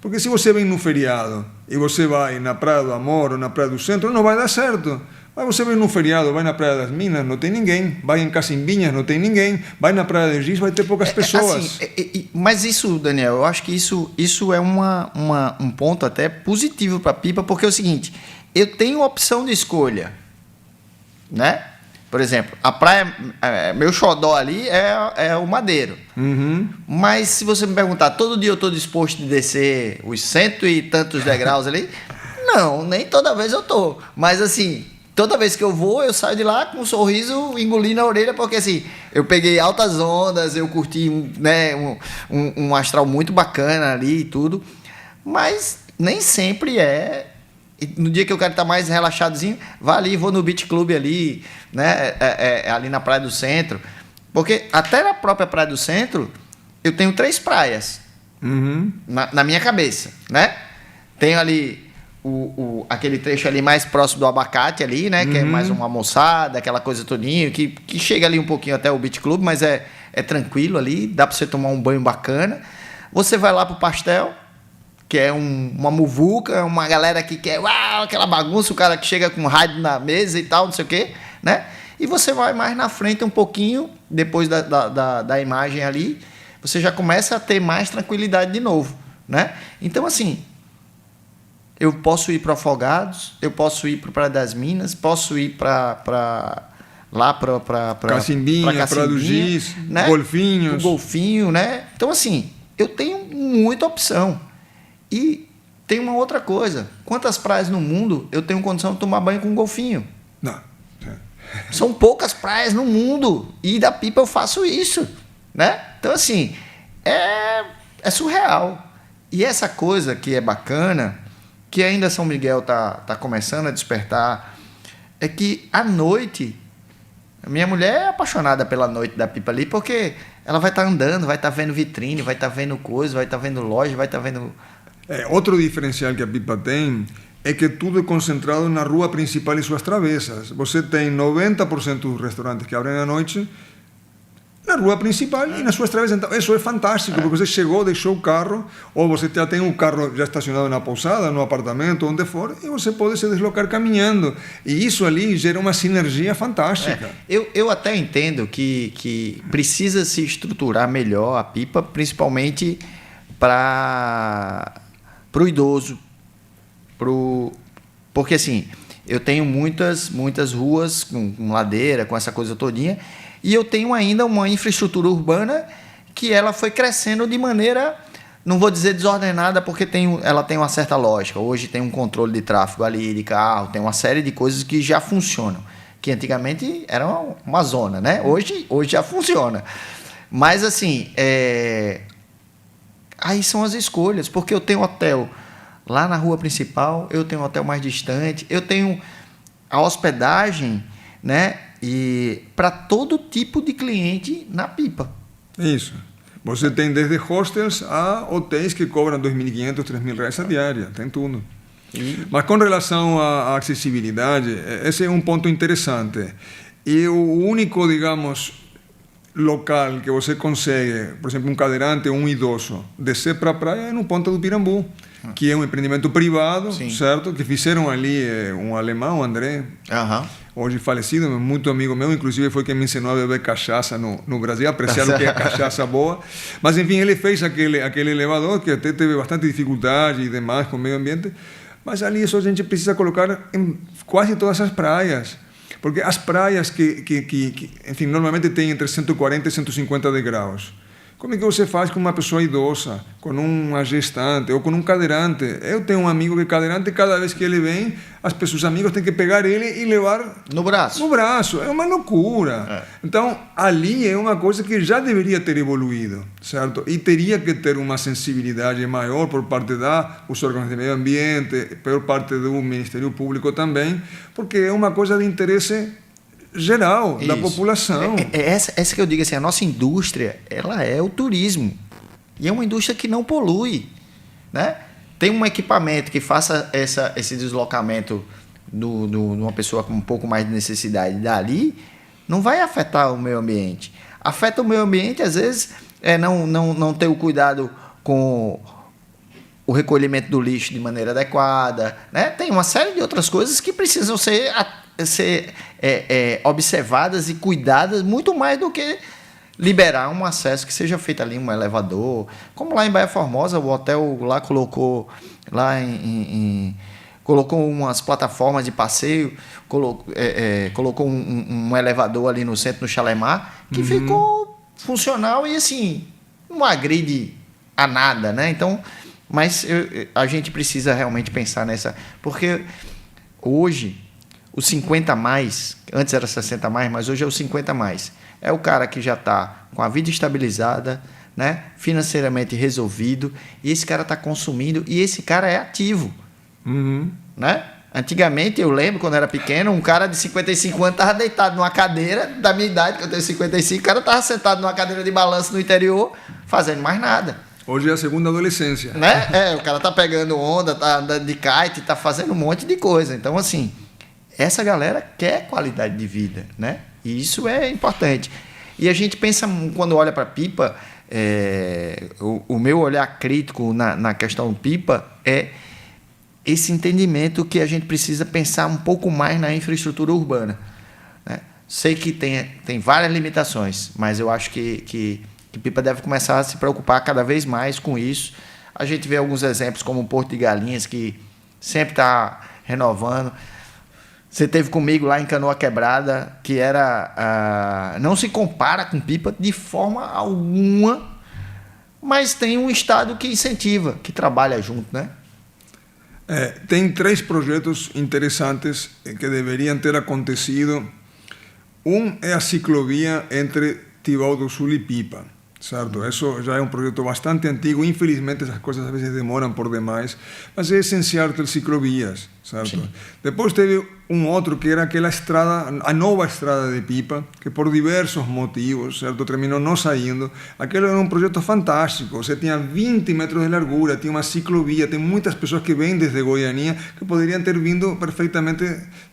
C: Porque se você vem no feriado e você vai na Praia do Amor ou na Praia do Centro, não vai dar certo. Mas você vem no feriado, vai na Praia das Minas, não tem ninguém. Vai em Cacimbinhas, não tem ninguém. Vai na Praia de Giz, vai ter poucas pessoas.
B: Assim, mas isso, Daniel, eu acho que isso é um ponto até positivo para a Pipa, porque é o seguinte, eu tenho opção de escolha, né? Por exemplo, a praia, meu xodó ali é o Madeiro.
C: Uhum.
B: Mas se você me perguntar, todo dia eu estou disposto a descer os 100 e tantos degraus ali? Não, nem toda vez eu estou. Mas assim, toda vez que eu vou, eu saio de lá com um sorriso engolindo a orelha, porque assim, eu peguei altas ondas, eu curti um astral muito bacana ali e tudo. Mas nem sempre é. No dia que eu quero estar mais relaxadozinho, vou no Beach Club ali, né? Ali na Praia do Centro. Porque até na própria Praia do Centro, eu tenho 3 praias na minha cabeça, né? Tenho ali aquele trecho ali mais próximo do Abacate ali, né? Que é mais uma almoçada, aquela coisa todinha, que chega ali um pouquinho até o Beach Club, mas é tranquilo ali, dá para você tomar um banho bacana. Você vai lá pro Pastel, que é uma muvuca, uma galera que quer aquela bagunça, o cara que chega com rádio na mesa e tal, não sei o quê, né? E você vai mais na frente um pouquinho, depois da imagem ali, você já começa a ter mais tranquilidade de novo, né? Então, assim, eu posso ir para Afogados, eu posso ir para Praia das Minas, posso ir para
C: Cacimbinha, Praia do Giz,
B: né?
C: Golfinhos.
B: O Golfinho, né? Então, assim, eu tenho muita opção. E tem uma outra coisa. Quantas praias no mundo eu tenho condição de tomar banho com um golfinho?
C: Não.
B: São poucas praias no mundo. E da Pipa eu faço isso, né? Então, assim, é surreal. E essa coisa que é bacana, que ainda São Miguel tá começando a despertar, é que à noite, a minha mulher é apaixonada pela noite da Pipa ali, porque ela vai estar andando, vai estar vendo vitrine, vai estar vendo coisa, vai estar vendo loja, vai estar vendo...
C: Outro diferencial que a Pipa tem é que tudo é concentrado na rua principal e suas travessas. Você tem 90% dos restaurantes que abrem à noite na rua principal e nas suas travessas. Então, isso é fantástico, porque você chegou, deixou o carro, ou você já tem um carro já estacionado na pousada, no apartamento, onde for, e você pode se deslocar caminhando. E isso ali gera uma sinergia fantástica.
B: Eu até entendo que precisa se estruturar melhor a Pipa, principalmente para o idoso, porque assim, eu tenho muitas ruas com ladeira, com essa coisa todinha, e eu tenho ainda uma infraestrutura urbana que ela foi crescendo de maneira, não vou dizer desordenada, porque ela tem uma certa lógica. Hoje tem um controle de tráfego ali, de carro, tem uma série de coisas que já funcionam, que antigamente era uma zona, né? Hoje já funciona. Mas assim, aí são as escolhas, porque eu tenho hotel lá na rua principal, eu tenho um hotel mais distante, eu tenho a hospedagem, né? E para todo tipo de cliente na Pipa.
C: Isso. Você tem desde hostels a hotéis que cobram R$2.500, R$3.000 a diária, tem tudo. Mas com relação à acessibilidade, esse é um ponto interessante. E o único, digamos, local que você consegue, por exemplo, um cadeirante ou um idoso, descer para a praia é no Ponta do Pirambu, que é um empreendimento privado, certo? Que fizeram ali um alemão, André, hoje falecido, muito amigo meu, inclusive foi quem me ensinou a beber cachaça no Brasil, apreciar o que é cachaça boa. Mas, enfim, ele fez aquele elevador que até teve bastante dificuldade e demais com o meio ambiente, mas ali isso a gente precisa colocar em quase todas as praias, porque as praias que enfim, normalmente têm entre 140 e 150 degraus. Como é que você faz com uma pessoa idosa, com uma gestante ou com um cadeirante? Eu tenho um amigo que é cadeirante e cada vez que ele vem, os amigos têm que pegar ele e levar
B: no braço.
C: No braço. É uma loucura. Então, ali é uma coisa que já deveria ter evoluído, certo? E teria que ter uma sensibilidade maior por parte dos órgãos de meio ambiente, por parte do Ministério Público também, porque é uma coisa de interesse geral da população.
B: Essa que eu digo assim, a nossa indústria, ela é o turismo. E é uma indústria que não polui, né? Tem um equipamento que faça esse deslocamento de uma pessoa com um pouco mais de necessidade dali, não vai afetar o meio ambiente. Afeta o meio ambiente, às vezes, não ter o cuidado com o recolhimento do lixo de maneira adequada, né? Tem uma série de outras coisas que precisam ser observadas e cuidadas muito mais do que liberar um acesso que seja feito ali, um elevador. Como lá em Baía Formosa, o hotel lá colocou umas plataformas de passeio, colocou um elevador ali no centro, no Chalemar, que ficou funcional e assim, não agride a nada, né? Então, mas a gente precisa realmente pensar nessa, porque hoje o 50 mais, antes era 60 mais, mas hoje é o 50 mais. É o cara que já está com a vida estabilizada, né, financeiramente resolvido, e esse cara está consumindo, e esse cara é ativo. Né? Antigamente, eu lembro, quando era pequeno, um cara de 55 anos estava deitado numa cadeira, da minha idade, que eu tenho 55, o cara estava sentado numa cadeira de balanço no interior, fazendo mais nada.
C: Hoje é a segunda adolescência.
B: Né? O cara está pegando onda, está andando de kite, está fazendo um monte de coisa. Então, assim, essa galera quer qualidade de vida, né? E isso é importante. E a gente pensa, quando olha para a pipa, o meu olhar crítico na questão pipa é esse entendimento que a gente precisa pensar um pouco mais na infraestrutura urbana, né? Sei que tem várias limitações, mas eu acho que pipa deve começar a se preocupar cada vez mais com isso. A gente vê alguns exemplos como o Porto de Galinhas, que sempre está renovando. Você esteve comigo lá em Canoa Quebrada, que não se compara com pipa de forma alguma, mas tem um Estado que incentiva, que trabalha junto, né?
C: Tem 3 projetos interessantes que deveriam ter acontecido. Um é a ciclovia entre Tibau do Sul e Pipa, certo? Isso já é um projeto bastante antigo. Infelizmente, essas coisas às vezes demoram por demais, mas é essencial ter ciclovias, certo? Sim. Depois teve um outro que era aquela estrada, a nova estrada de Pipa, que por diversos motivos, certo, terminou não saindo. Aquele era um projeto fantástico. Você tinha 20 metros de largura, tinha uma ciclovia, tem muitas pessoas que vêm desde Goiânia que poderiam ter vindo perfeitamente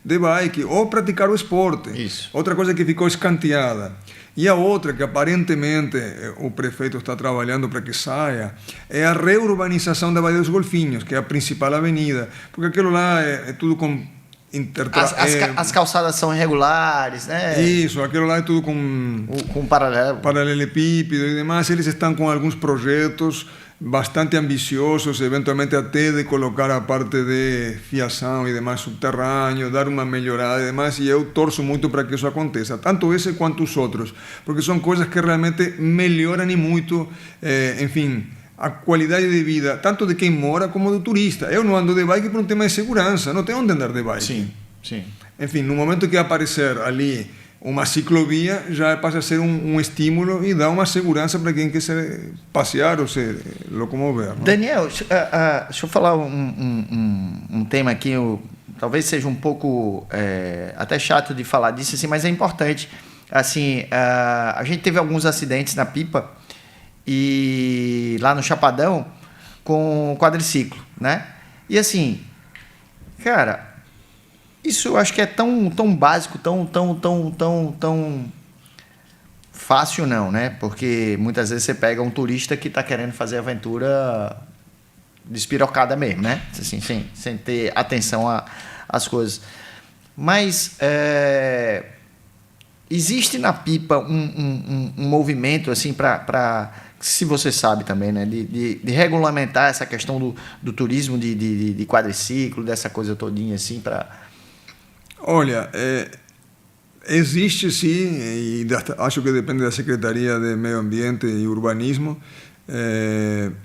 C: de bike ou praticar o esporte.
B: Isso.
C: Outra coisa que ficou escanteada. E a outra, que aparentemente o prefeito está trabalhando para que saia, é a reurbanização da Baía dos Golfinhos, que é a principal avenida. Porque aquilo lá é tudo com...
B: As calçadas são irregulares, né?
C: Isso, aquilo lá é tudo com paralelepípedo e demais. Eles estão com alguns projetos bastante ambiciosos, eventualmente até de colocar a parte de fiação e demais subterrâneo, dar uma melhorada e demais, e eu torço muito para que isso aconteça, tanto esse quanto os outros, porque são coisas que realmente melhoram e muito, enfim, a qualidade de vida, tanto de quem mora como do turista. Eu não ando de bike por um tema de segurança, não tenho onde andar de bike.
B: Sim, sim.
C: Enfim, no momento que aparecer ali uma ciclovia, já passa a ser um estímulo e dá uma segurança para quem quer passear ou se locomover. Não?
B: Daniel, deixa eu falar um tema aqui, talvez seja um pouco até chato de falar disso, assim, mas é importante. Assim, a gente teve alguns acidentes na Pipa, e lá no Chapadão, com quadriciclo, né? E assim, cara, isso eu acho que é tão básico, tão fácil não, né? Porque muitas vezes você pega um turista que está querendo fazer aventura despirocada mesmo, né? Assim, sem ter atenção às coisas. Mas existe na Pipa um movimento assim para, se você sabe também, né, de regulamentar essa questão do turismo de quadriciclo, dessa coisa todinha assim para...
C: Olha, existe sim, e acho que depende da Secretaria de Meio Ambiente e Urbanismo.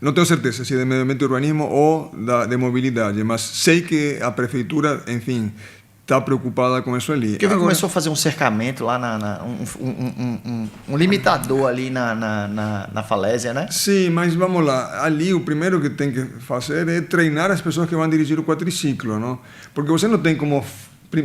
C: Não tenho certeza se é de Meio Ambiente e Urbanismo ou de mobilidade, mas sei que a prefeitura, enfim, está preocupada com isso ali.
B: Porque começou a fazer um cercamento lá, um limitador ali na falésia, né?
C: Sim, mas vamos lá. Ali o primeiro que tem que fazer é treinar as pessoas que vão dirigir o quadriciclo, não? Porque você não tem como...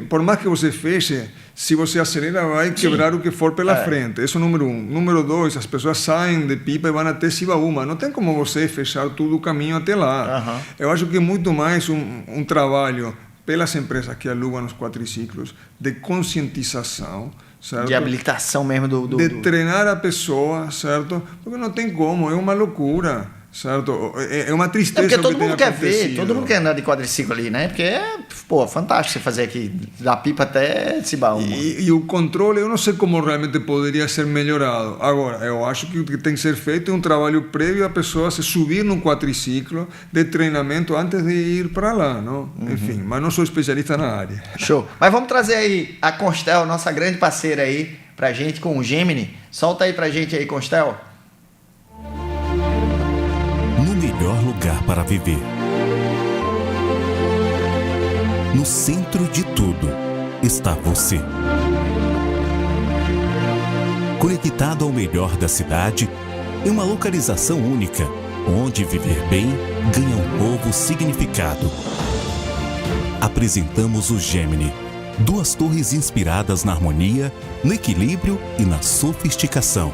C: Por mais que você feche, se você acelera, vai quebrar o que for pela frente. Isso é o número 1. Número 2, as pessoas saem de Pipa e vão até Cibaúma. Não tem como você fechar todo o caminho até lá. Eu acho que é muito mais um trabalho pelas empresas que alugam os quadriciclos, de conscientização, certo?
B: De habilitação mesmo
C: de treinar a pessoa, certo? Porque não tem como, é uma loucura, certo? É uma tristeza.
B: Porque todo mundo quer ver, todo mundo quer andar de quadriciclo ali, né? Porque é, fantástico você fazer aqui, da Pipa até Cibaúma.
C: E o controle, eu não sei como realmente poderia ser melhorado. Agora, eu acho que o que tem que ser feito é um trabalho prévio a pessoa se subir num quadriciclo de treinamento antes de ir para lá, não? Enfim, mas não sou especialista na área.
B: Show. Mas vamos trazer aí a Constel, nossa grande parceira aí, pra gente com o Gemini. Solta aí pra gente aí, Constel.
E: No melhor lugar para viver. No centro de tudo está você. Conectado ao melhor da cidade, em uma localização única, onde viver bem ganha um novo significado. Apresentamos o Gemini, 2 torres inspiradas na harmonia, no equilíbrio e na sofisticação.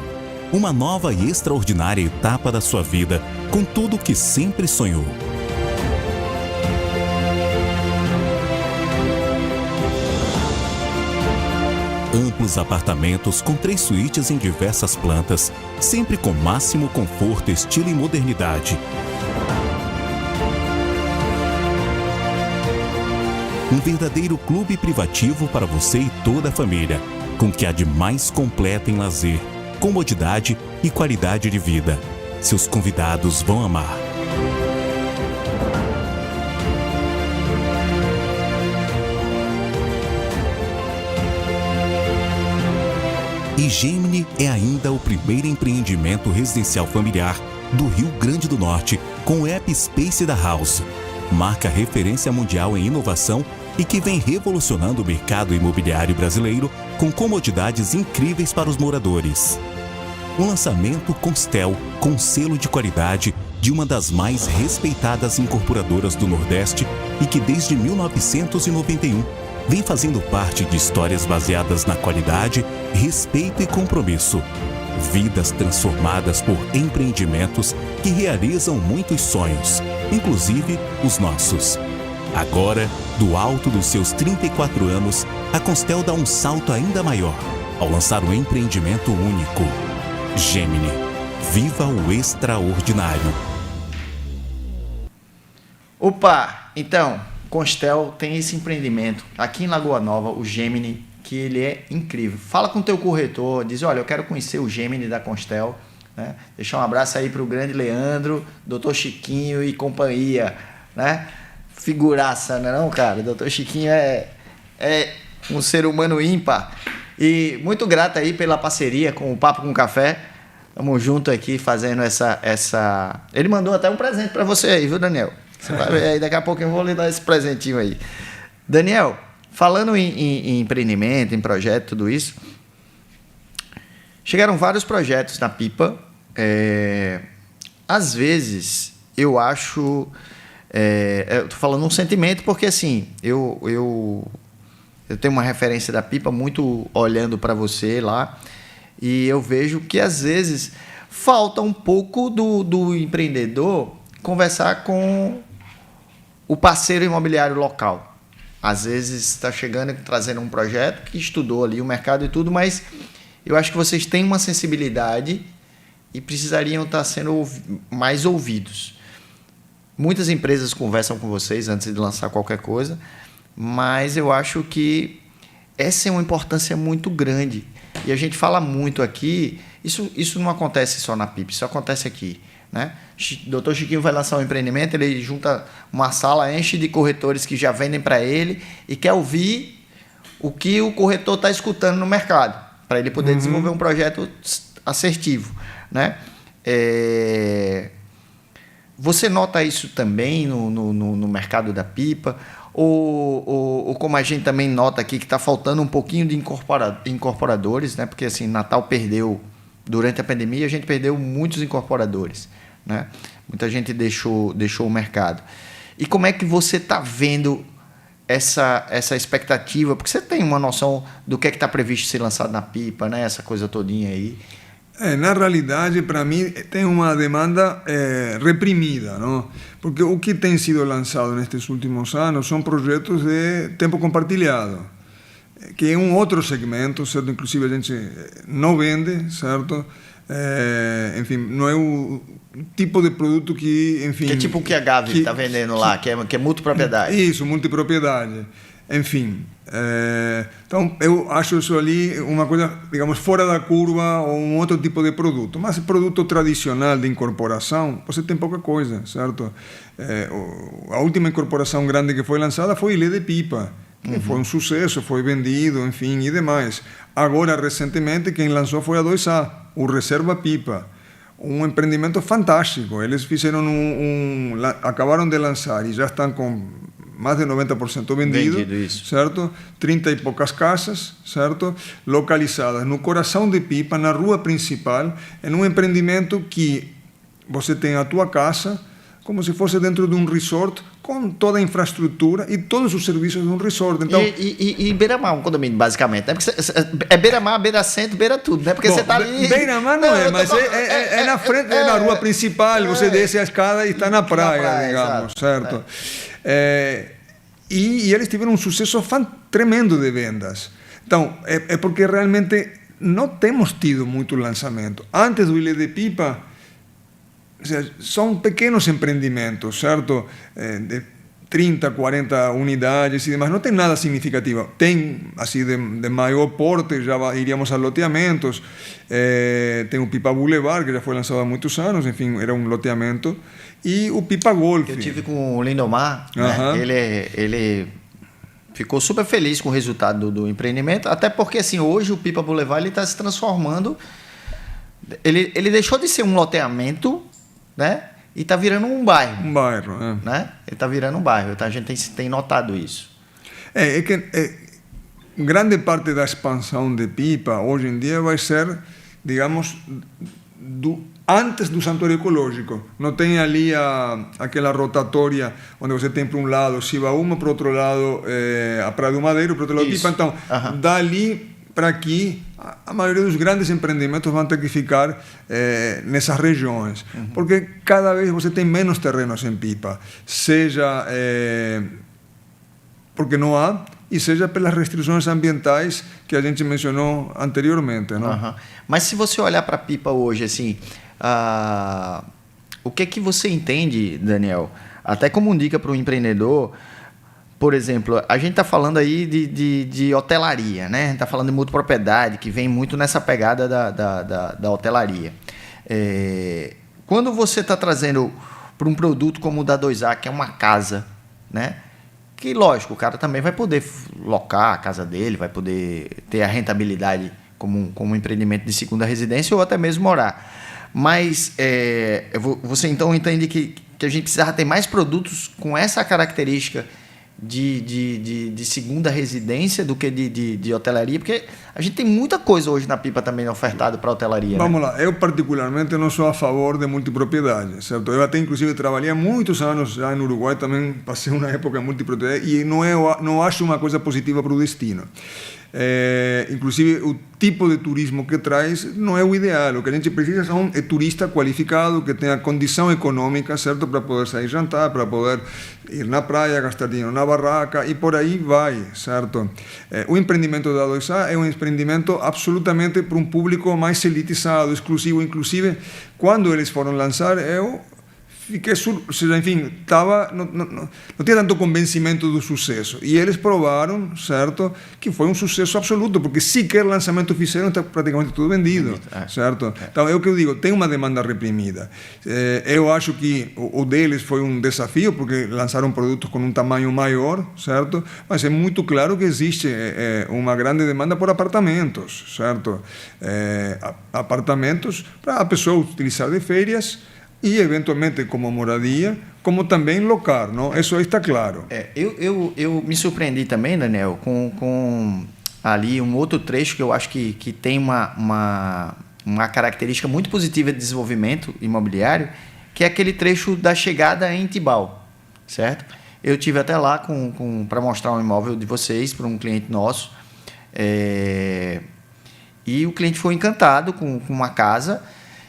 E: Uma nova e extraordinária etapa da sua vida, com tudo o que sempre sonhou. Amplos apartamentos com 3 suítes em diversas plantas, sempre com máximo conforto, estilo e modernidade. Um verdadeiro clube privativo para você e toda a família, com o que há de mais completo em lazer, comodidade e qualidade de vida. Seus convidados vão amar. E Gemini é ainda o primeiro empreendimento residencial familiar do Rio Grande do Norte com o app Space da House, marca referência mundial em inovação e que vem revolucionando o mercado imobiliário brasileiro com comodidades incríveis para os moradores. Um lançamento Constel com selo de qualidade de uma das mais respeitadas incorporadoras do Nordeste e que desde 1991 vem fazendo parte de histórias baseadas na qualidade, respeito e compromisso. Vidas transformadas por empreendimentos que realizam muitos sonhos, inclusive os nossos. Agora, do alto dos seus 34 anos, a Constel dá um salto ainda maior ao lançar um empreendimento único. Gemini. Viva o extraordinário.
B: Opa, então, Constel tem esse empreendimento aqui em Lagoa Nova, o Gemini, que ele é incrível. Fala com o teu corretor, diz, olha, eu quero conhecer o Gemini da Constel, né? Deixar um abraço aí para o grande Leandro, Dr. Chiquinho e companhia, né? Figuraça, não é não, cara? Dr. Chiquinho é um ser humano ímpar. E muito grato aí pela parceria com o Papo com Café. Estamos juntos aqui fazendo essa... Ele mandou até um presente para você aí, viu, Daniel? Você vai ver aí, daqui a pouco eu vou lhe dar esse presentinho aí. Daniel, falando em empreendimento, em projeto, tudo isso, chegaram vários projetos na Pipa. Às vezes, eu acho... eu tô falando um sentimento porque, assim, eu tenho uma referência da Pipa muito olhando para você lá e eu vejo que, às vezes, falta um pouco do empreendedor conversar com o parceiro imobiliário local. Às vezes está chegando e trazendo um projeto que estudou ali o mercado e tudo, mas eu acho que vocês têm uma sensibilidade e precisariam estar sendo mais ouvidos. Muitas empresas conversam com vocês antes de lançar qualquer coisa, mas eu acho que essa é uma importância muito grande. E a gente fala muito aqui, isso não acontece só na Pipa, isso acontece aqui, né? Dr. Chiquinho vai lançar um empreendimento, ele junta uma sala, enche de corretores que já vendem para ele e quer ouvir o que o corretor está escutando no mercado, para ele poder desenvolver um projeto assertivo, né? Você nota isso também no mercado da Pipa? Ou como a gente também nota aqui que está faltando um pouquinho de incorporadores, né? Porque assim, Natal perdeu, durante a pandemia, a gente perdeu muitos incorporadores, né? Muita gente deixou o mercado. E como é que você está vendo essa expectativa? Porque você tem uma noção do que é que está previsto ser lançado na Pipa, né? Essa coisa todinha aí.
C: Na realidade, para mim, tem uma demanda reprimida, não? Porque o que tem sido lançado nestes últimos anos são projetos de tempo compartilhado, que é um outro segmento, certo? Inclusive a gente não vende, certo? Enfim, não é o tipo de produto que, enfim...
B: Que é tipo o que a Gavi está vendendo lá, que é multipropriedade.
C: Isso, multipropriedade. Enfim, então eu acho isso ali uma coisa, digamos, fora da curva ou um outro tipo de produto. Mas produto tradicional de incorporação, você tem pouca coisa, certo? A última incorporação grande que foi lançada foi Ilha de Pipa, que foi um sucesso, foi vendido, enfim, e demais. Agora, recentemente, quem lançou foi a 2A, o Reserva Pipa. Um empreendimento fantástico. Eles fizeram acabaram de lançar e já estão com mais de 90% vendido,
B: isso.
C: certo? 30 e poucas casas, certo? Localizadas no coração de Pipa, na rua principal, em um empreendimento que você tem a tua casa como se fosse dentro de um resort, com toda a infraestrutura e todos os serviços de um resort. Então,
B: e beira-mar, um condomínio, basicamente, né? Porque é beira-mar, beira-centro, beira tudo, né? Porque você está ali...
C: Beira-mar não, mas é na frente, na rua principal, você desce a escada e está na praia, digamos, certo? E eles tiveram um sucesso tremendo de vendas. Então, é porque realmente não temos tido muito lançamento. Antes do Ilha de Pipa, são pequenos empreendimentos, certo? De 30, 40 unidades e demais, não tem nada significativo. Tem, assim, de maior porte, já iríamos a loteamentos, tem o Pipa Boulevard, que já foi lançado há muitos anos, enfim, era um loteamento, e o Pipa Golf.
B: Eu tive com o Lindomar, né? Ele ficou super feliz com o resultado do empreendimento, até porque, assim, hoje o Pipa Boulevard está se transformando, ele deixou de ser um loteamento, né? E está virando um bairro.
C: Um bairro,
B: né? Ele está virando um bairro. Então a gente tem notado isso.
C: Grande parte da expansão de Pipa hoje em dia vai ser, digamos, antes do Santuário Ecológico. Não tem ali aquela rotatória onde você tem para um lado Cibaúma, para o outro lado a Praia do Madeiro, para o outro lado Pipa. Então, dali para aqui, a maioria dos grandes empreendimentos vão ter que ficar nessas regiões, porque cada vez você tem menos terrenos em Pipa, seja porque não há, e seja pelas restrições ambientais que a gente mencionou anteriormente, não?
B: Mas se você olhar para Pipa hoje, assim, o que você entende, Daniel, até como dica para o empreendedor? Por exemplo, a gente está falando aí de hotelaria, né? A gente está falando de multipropriedade, que vem muito nessa pegada da hotelaria. Quando você está trazendo para um produto como o da 2A, que é uma casa, né? Que, lógico, o cara também vai poder locar a casa dele, vai poder ter a rentabilidade como um empreendimento de segunda residência ou até mesmo morar. Mas você então entende que a gente precisava ter mais produtos com essa característica de segunda residência do que de hotelaria, porque a gente tem muita coisa hoje na Pipa também ofertada para hotelaria.
C: Vamos lá, eu particularmente não sou a favor de multipropriedade, certo? Eu até inclusive trabalhei há muitos anos já no Uruguai, também passei uma época em multipropriedade e não acho uma coisa positiva para o destino. Inclusive o tipo de turismo que traz não é o ideal. O que a gente precisa é turista qualificado que tenha condição econômica, certo, para poder sair jantar, para poder ir na praia, gastar dinheiro na barraca e por aí vai, certo? O empreendimento da 2A é um empreendimento absolutamente para um público mais elitizado, exclusivo. Inclusive, quando eles foram lançar, eu fiquei, ou seja, enfim, não tinha tanto convencimento do sucesso. E eles provaram, certo, que foi um sucesso absoluto, porque sequer lançamento fizeram, está praticamente tudo vendido, certo? Então, é o que eu digo, tem uma demanda reprimida. Eu acho que o deles foi um desafio, porque lançaram produtos com um tamanho maior, certo? Mas é muito claro que existe uma grande demanda por apartamentos, certo? Apartamentos para a pessoa utilizar de férias, e eventualmente como moradia, como também local, não? Isso aí está claro.
B: Eu me surpreendi também, Daniel, com ali um outro trecho que eu acho que tem uma característica muito positiva de desenvolvimento imobiliário, que é aquele trecho da chegada em Tibau, certo? Eu tive até lá para mostrar um imóvel de vocês para um cliente nosso, e o cliente foi encantado com uma casa,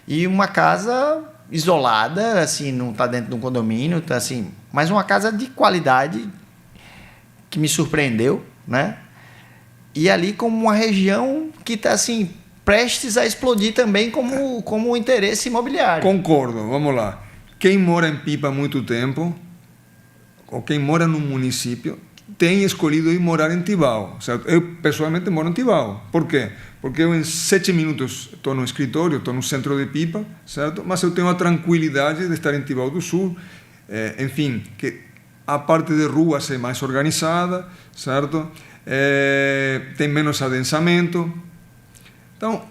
B: e uma casa isolada, assim, não está dentro de um condomínio, tá assim, mas uma casa de qualidade que me surpreendeu, né? E ali como uma região que está assim prestes a explodir também como interesse imobiliário.
C: Concordo, vamos lá. Quem mora em Pipa há muito tempo, ou quem mora no município, tem escolhido ir morar em Tibau, certo? Eu pessoalmente moro em Tibau. Por quê? Porque eu em 7 minutos estou no escritório, estou no centro de Pipa, certo? Mas eu tenho a tranquilidade de estar em Tibau do Sul, enfim, que a parte de ruas é mais organizada, certo? Tem menos adensamento. Então,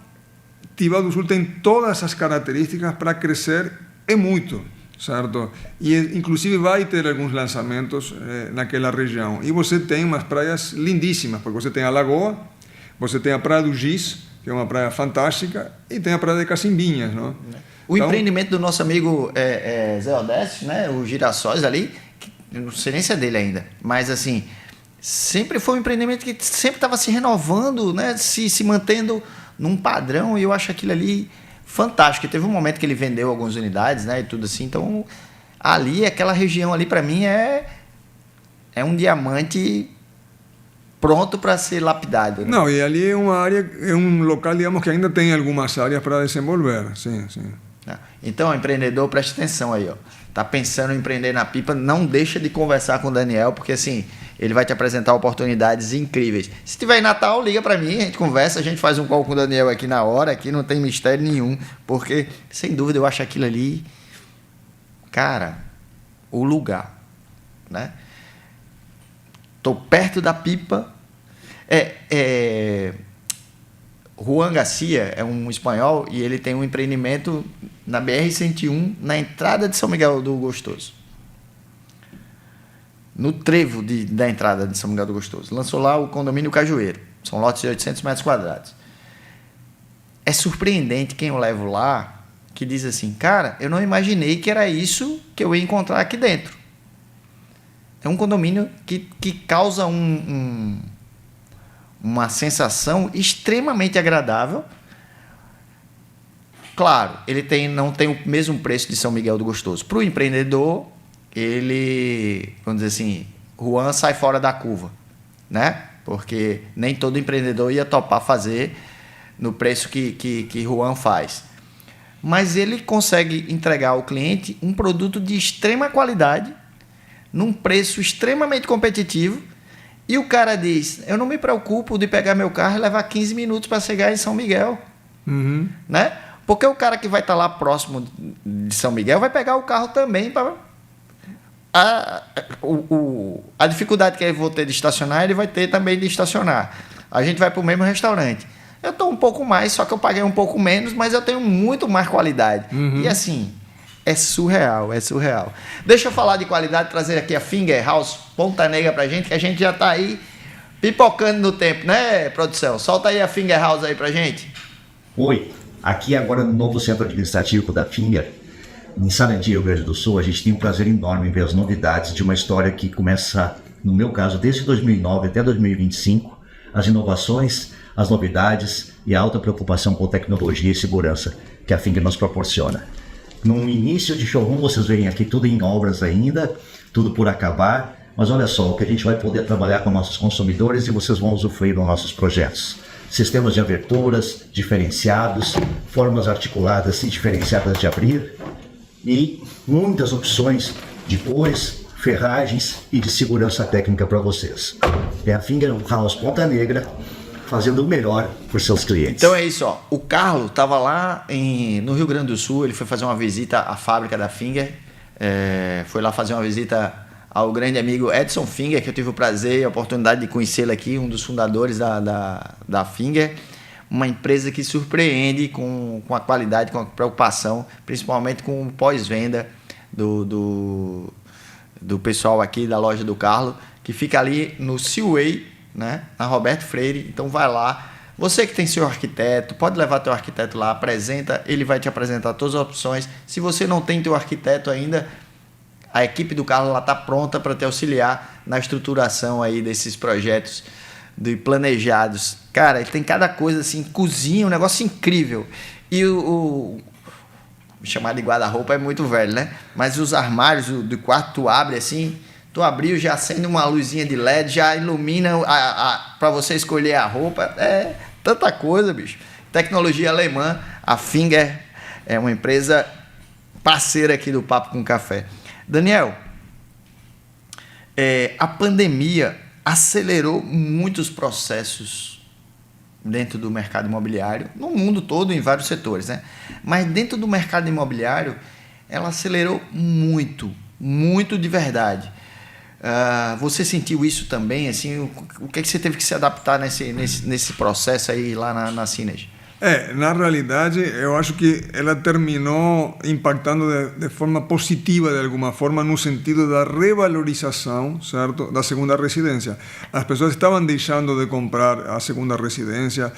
C: Tibau do Sul tem todas as características para crescer e muito, certo? E inclusive vai ter alguns lançamentos naquela região. E você tem umas praias lindíssimas, porque você tem a Lagoa, você tem a Praia do Giz, que é uma praia fantástica, e tem a Praia de Cacimbinhas, não?
B: O empreendimento do nosso amigo Zé Odeste, né? O Girassóis ali, eu não sei nem se é dele ainda, mas assim, sempre foi um empreendimento que sempre estava se renovando, né? Se mantendo num padrão, e eu acho aquilo ali fantástico. Teve um momento que ele vendeu algumas unidades, né, e tudo assim. Então, ali, aquela região ali, para mim, é um diamante pronto para ser lapidado, né?
C: Não, e ali é uma área, é um local, digamos, que ainda tem algumas áreas para desenvolver. Sim, sim.
B: Então, empreendedor, preste atenção aí, ó. Tá pensando em empreender na Pipa, não deixa de conversar com o Daniel, porque assim, ele vai te apresentar oportunidades incríveis. Se tiver em Natal, liga para mim, a gente conversa, a gente faz um call com o Daniel aqui na hora, aqui não tem mistério nenhum, porque, sem dúvida, eu acho aquilo ali, cara, o lugar, né? Tô perto da Pipa. Juan Garcia é um espanhol e ele tem um empreendimento na BR-101, na entrada de São Miguel do Gostoso. No trevo da entrada de São Miguel do Gostoso. Lançou lá o condomínio Cajueiro. São lotes de 800 metros quadrados. É surpreendente quem eu levo lá, que diz assim, cara, eu não imaginei que era isso que eu ia encontrar aqui dentro. É um condomínio que causa uma sensação extremamente agradável. Claro, ele não tem o mesmo preço de São Miguel do Gostoso. Para o empreendedor, ele, vamos dizer assim, Juan sai fora da curva, né? Porque nem todo empreendedor ia topar fazer no preço que Juan faz. Mas ele consegue entregar ao cliente um produto de extrema qualidade, num preço extremamente competitivo, e o cara diz, eu não me preocupo de pegar meu carro e levar 15 minutos para chegar em São Miguel.
C: Uhum.
B: Né? Porque o cara que vai estar lá próximo de São Miguel vai pegar o carro também para... A dificuldade que eu vou ter de estacionar, ele vai ter também de estacionar. A gente vai para o mesmo restaurante. Eu estou um pouco mais, só que eu paguei um pouco menos, mas eu tenho muito mais qualidade. Uhum. E assim, é surreal, é surreal. Deixa eu falar de qualidade, trazer aqui a Finger House Ponta Negra pra gente, que a gente já está aí pipocando no tempo, né, produção? Solta aí a Finger House aí pra gente.
F: Oi, aqui agora no novo centro administrativo da Finger, em Sarandi, Rio Grande do Sul, a gente tem um prazer enorme em ver as novidades de uma história que começa, no meu caso, desde 2009 até 2025, as inovações, as novidades e a alta preocupação com tecnologia e segurança que a Finger nos proporciona. No início de showroom, vocês veem aqui tudo em obras ainda, tudo por acabar, mas olha só, o que a gente vai poder trabalhar com nossos consumidores e vocês vão usufruir dos nossos projetos. Sistemas de aberturas diferenciados, formas articuladas e diferenciadas de abrir, e muitas opções de cores, ferragens e de segurança técnica para vocês. É a Finger House Ponta Negra, fazendo o melhor por seus clientes.
B: Então é isso, ó. O Carlos estava lá no Rio Grande do Sul, ele foi fazer uma visita à fábrica da Finger, foi lá fazer uma visita ao grande amigo Edson Finger, que eu tive o prazer e a oportunidade de conhecê-lo aqui, um dos fundadores da Finger, uma empresa que surpreende com a qualidade, com a preocupação, principalmente com o pós-venda do pessoal aqui da loja do Carlos, que fica ali no Seaway, né, na Roberto Freire. Então vai lá, você que tem seu arquiteto, pode levar teu arquiteto lá, apresenta, ele vai te apresentar todas as opções. Se você não tem teu arquiteto ainda, a equipe do Carlos está pronta para te auxiliar na estruturação aí desses projetos planejados. Cara, ele tem cada coisa assim, cozinha, um negócio incrível. E chamar de guarda-roupa é muito velho, né? Mas os armários do quarto, tu abre assim, tu abriu, já acende uma luzinha de LED, já ilumina para você escolher a roupa. É tanta coisa, bicho. Tecnologia alemã, a Finger é uma empresa parceira aqui do Papo com Café. Daniel, a pandemia acelerou muitos processos dentro do mercado imobiliário, no mundo todo, em vários setores, né? Mas dentro do mercado imobiliário, ela acelerou muito, muito de verdade. Você sentiu isso também? Assim, o que você teve que se adaptar nesse processo aí lá na Synergy?
C: Na realidade, eu acho que ela terminou impactando de forma positiva, de alguma forma, no sentido da revalorização, certo, da segunda residência. As pessoas estavam deixando de comprar a segunda residência,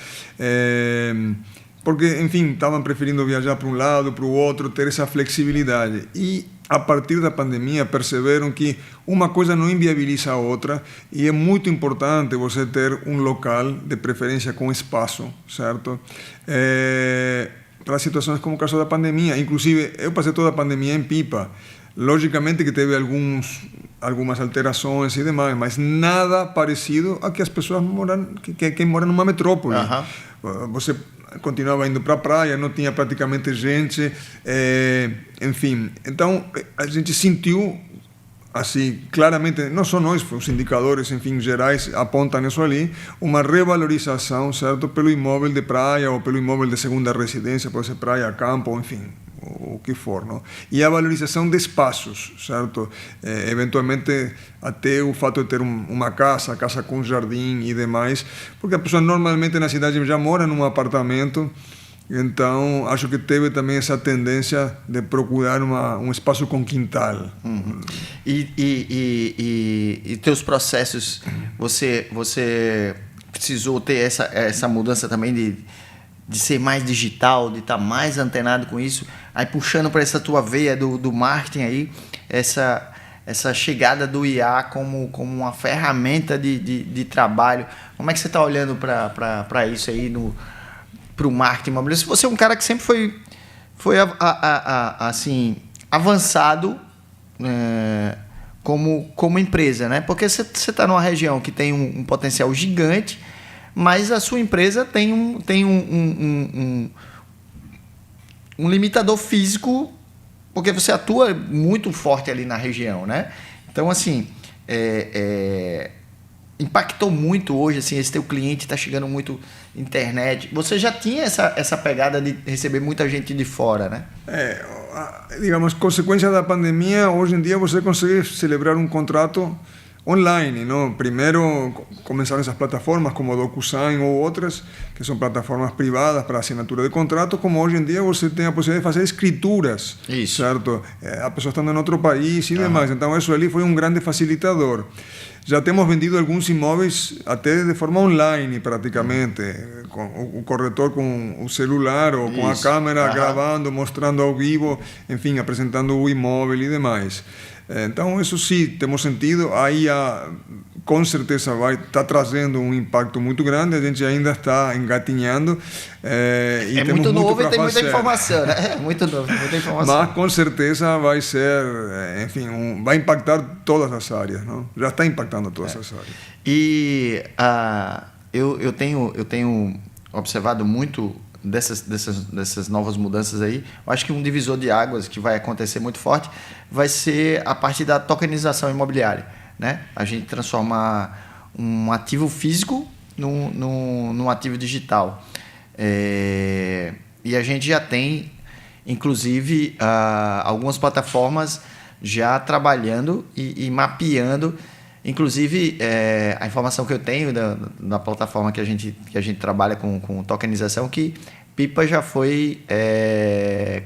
C: porque, enfim, estavam preferindo viajar para um lado, para o outro, ter essa flexibilidade. E, a partir da pandemia, perceberam que uma coisa não inviabiliza a outra e é muito importante você ter um local, de preferência com espaço, certo? Para situações como o caso da pandemia. Inclusive, eu passei toda a pandemia em Pipa. Logicamente que teve algumas alterações e demais, mas nada parecido a que as pessoas moram, quem mora numa metrópole. Você continuava indo para a praia, não tinha praticamente gente, enfim. Então, a gente sentiu, assim, claramente, não só nós, os indicadores, enfim, gerais apontam isso ali, uma revalorização, certo, pelo imóvel de praia ou pelo imóvel de segunda residência, pode ser praia, campo, enfim, o que for, não? E a valorização de espaços, certo? Eventualmente, até o fato de ter uma casa com jardim e demais, porque a pessoa normalmente na cidade já mora num apartamento, então acho que teve também essa tendência de procurar um espaço com quintal.
B: Uhum. E teus processos, você precisou ter essa mudança também de ser mais digital, de estar mais antenado com isso, aí puxando para essa tua veia do marketing aí, essa chegada do IA como uma ferramenta de trabalho. Como é que você está olhando para isso aí para o marketing imobiliário? Se você é um cara que sempre foi assim, avançado como empresa, né? Porque você está numa região que tem um potencial gigante, mas a sua empresa tem um limitador físico, porque você atua muito forte ali na região, né? Então, assim, impactou muito hoje, assim, esse teu cliente está chegando muito internet. Você já tinha essa pegada de receber muita gente de fora, né?
C: Digamos, consequência da pandemia, hoje em dia você consegue celebrar um contrato online, ¿no? Primeiro começaram essas plataformas como DocuSign ou outras, que são plataformas privadas para assinatura de contrato, como hoje em dia você tem a possibilidade de fazer escrituras, certo? A pessoa estando em outro país e demais. Então isso ali foi um grande facilitador. Já temos vendido alguns imóveis até de forma online, praticamente, com o corretor com o celular ou com a câmera gravando, mostrando ao vivo, enfim, apresentando o imóvel e demais. Então, isso sim, temos sentido. Aí, com certeza, vai estar trazendo um impacto muito grande. A gente ainda está engatinhando. E
B: é muito novo e tem muita informação, né? É muito novo, tem muita informação.
C: Mas, com certeza, vai ser, enfim, vai impactar todas as áreas, não? Já está impactando todas as áreas.
B: E eu tenho observado muito dessas novas mudanças aí, eu acho que um divisor de águas que vai acontecer muito forte vai ser a parte da tokenização imobiliária, né? A gente transformar um ativo físico num ativo digital. E a gente já tem, inclusive, algumas plataformas já trabalhando e mapeando. Inclusive, a informação que eu tenho da plataforma que a gente trabalha com tokenização, que Pipa já foi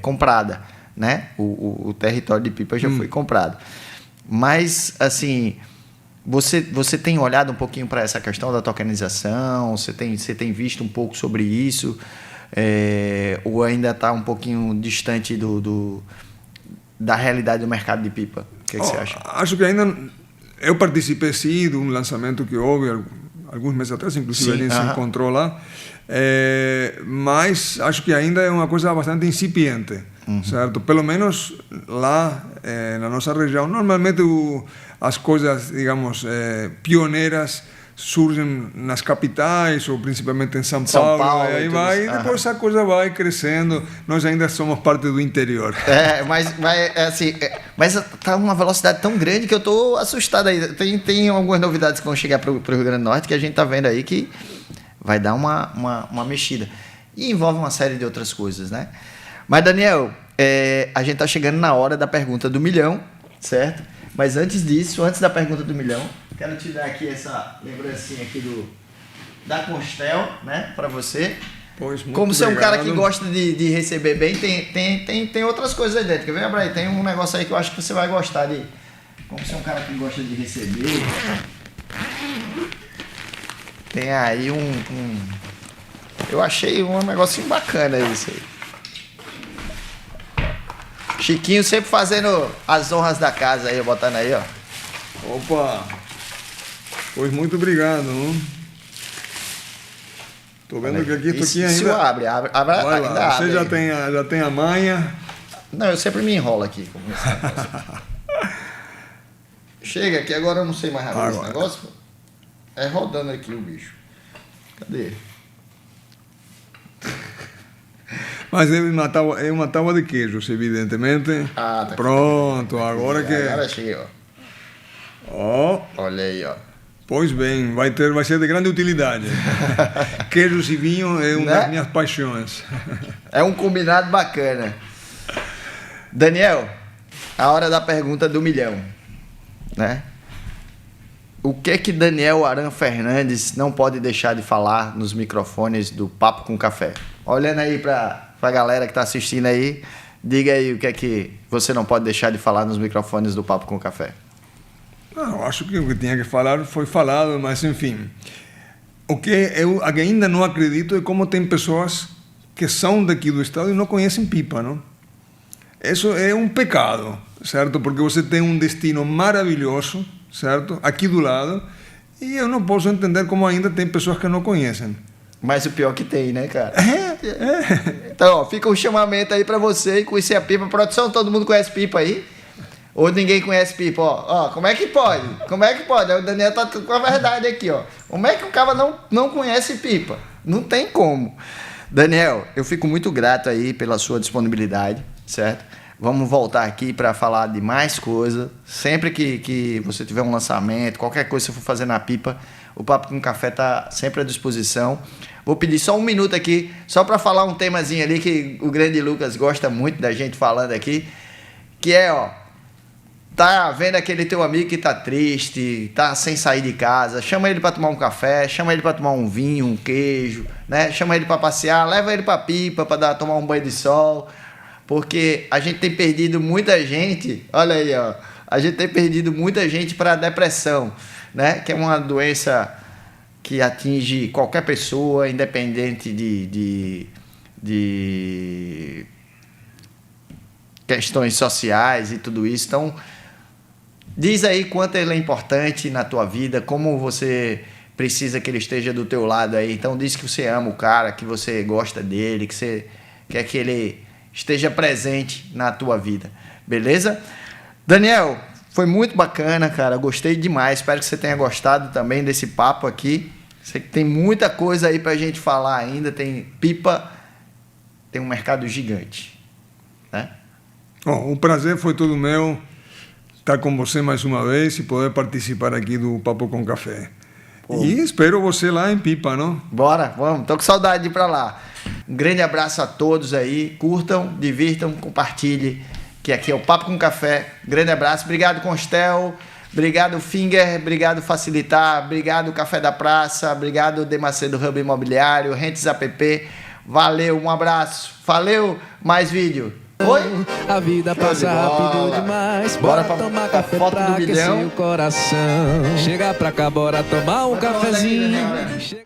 B: comprada, né? O território de Pipa já foi comprado. Mas, assim, você tem olhado um pouquinho para essa questão da tokenização? Você tem visto um pouco sobre isso? Ou ainda está um pouquinho distante da realidade do mercado de Pipa? O que você acha?
C: Acho que ainda... Eu participei, sim, de um lançamento que houve alguns meses atrás, inclusive a gente se encontrou lá, mas acho que ainda é uma coisa bastante incipiente, certo? Pelo menos lá na nossa região, normalmente as coisas, digamos, pioneiras surgem nas capitais, ou principalmente em São Paulo, e aí vai, e depois essa coisa vai crescendo. Nós ainda somos parte do interior.
B: Mas tá uma velocidade tão grande que eu tô assustado aí. Tem algumas novidades que vão chegar pro Rio Grande do Norte que a gente tá vendo aí que vai dar uma mexida. E envolve uma série de outras coisas, né? Mas, Daniel, a gente tá chegando na hora da pergunta do milhão, certo? Mas antes disso, antes da pergunta do milhão, quero te dar aqui essa lembrancinha aqui da Constel, né, para você.
C: Pois, muito
B: Como você é um
C: obrigado.
B: cara que gosta de receber bem, tem outras coisas aí dentro. Quer ver, Abraí? Tem um negócio aí que eu acho que você vai gostar de... Como você é um cara que gosta de receber... Tem aí eu achei um negocinho bacana isso aí. Chiquinho sempre fazendo as honras da casa aí, botando aí, ó.
C: Opa! Pois muito obrigado. Tô vendo que aqui
B: Isso
C: ainda...
B: abre
C: Vai
B: ainda
C: lá,
B: abre.
C: você já tem a manha.
B: Não, eu sempre me enrolo aqui. Chega aqui, agora eu não sei mais abrir esse negócio. É rodando aqui o bicho. Cadê?
C: Mas é uma tábua de queijos, evidentemente.
B: Ah, tá.
C: Pronto, agora que...
B: Agora cheguei, ó.
C: Ó,
B: Olha aí, ó.
C: pois bem, vai ser de grande utilidade. Queijos e vinho é uma das minhas paixões.
B: É um combinado bacana. Daniel, a hora da pergunta do milhão, né? O que Daniel Aran Fernandes não pode deixar de falar nos microfones do Papo com Café? Olhando aí pra galera que tá assistindo aí, diga aí o que você não pode deixar de falar nos microfones do Papo com Café.
C: Não, acho que o que tinha que falar foi falado, mas enfim. O que eu ainda não acredito é como tem pessoas que são daqui do estado e não conhecem Pipa, não? Isso é um pecado, certo? Porque você tem um destino maravilhoso, certo? Aqui do lado, e eu não posso entender como ainda tem pessoas que não conhecem.
B: Mas o pior que tem, né, cara? Então, ó, fica um chamamento aí pra você e conhecer a Pipa. Produção, todo mundo conhece Pipa aí? Ou ninguém conhece Pipa? Ó, como é que pode? Como é que pode? O Daniel tá com a verdade aqui, ó. Como é que o cara não conhece Pipa? Não tem como. Daniel, eu fico muito grato aí pela sua disponibilidade, certo? Vamos voltar aqui para falar de mais coisa. Sempre que você tiver um lançamento, qualquer coisa que você for fazer na Pipa, o Papo com Café tá sempre à disposição. Vou pedir só um minuto aqui, só para falar um temazinho ali que o grande Lucas gosta muito da gente falando aqui, que é, ó, tá vendo aquele teu amigo que tá triste, tá sem sair de casa, chama ele para tomar um café, chama ele para tomar um vinho, um queijo, né? Chama ele para passear, leva ele para Pipa para tomar um banho de sol, porque a gente tem perdido muita gente, olha aí, ó, a gente tem perdido muita gente para depressão, né? Que é uma doença que atinge qualquer pessoa, independente de questões sociais e tudo isso. Então, diz aí quanto ele é importante na tua vida, como você precisa que ele esteja do teu lado aí. Então, diz que você ama o cara, que você gosta dele, que você quer que ele esteja presente na tua vida. Beleza? Daniel, foi muito bacana, cara. Gostei demais. Espero que você tenha gostado também desse papo aqui. Sei que tem muita coisa aí pra gente falar ainda. Tem Pipa tem um mercado gigante, né?
C: O prazer foi todo meu estar com você mais uma vez e poder participar aqui do Papo com Café. E espero você lá em Pipa, não?
B: Bora, vamos. Tô com saudade de ir para lá. Um grande abraço a todos aí. Curtam, divirtam, compartilhem. Que aqui é o Papo com Café. Grande abraço. Obrigado, Constel. Obrigado, Finger. Obrigado, Facilitar. Obrigado, Café da Praça. Obrigado, Demacedo Hub Imobiliário. Rentes App. Valeu, um abraço. Valeu, mais vídeo. Oi?
A: A vida passa rápido demais. Bora tomar café pra aquecer o coração. Chega pra cá, bora tomar um cafezinho.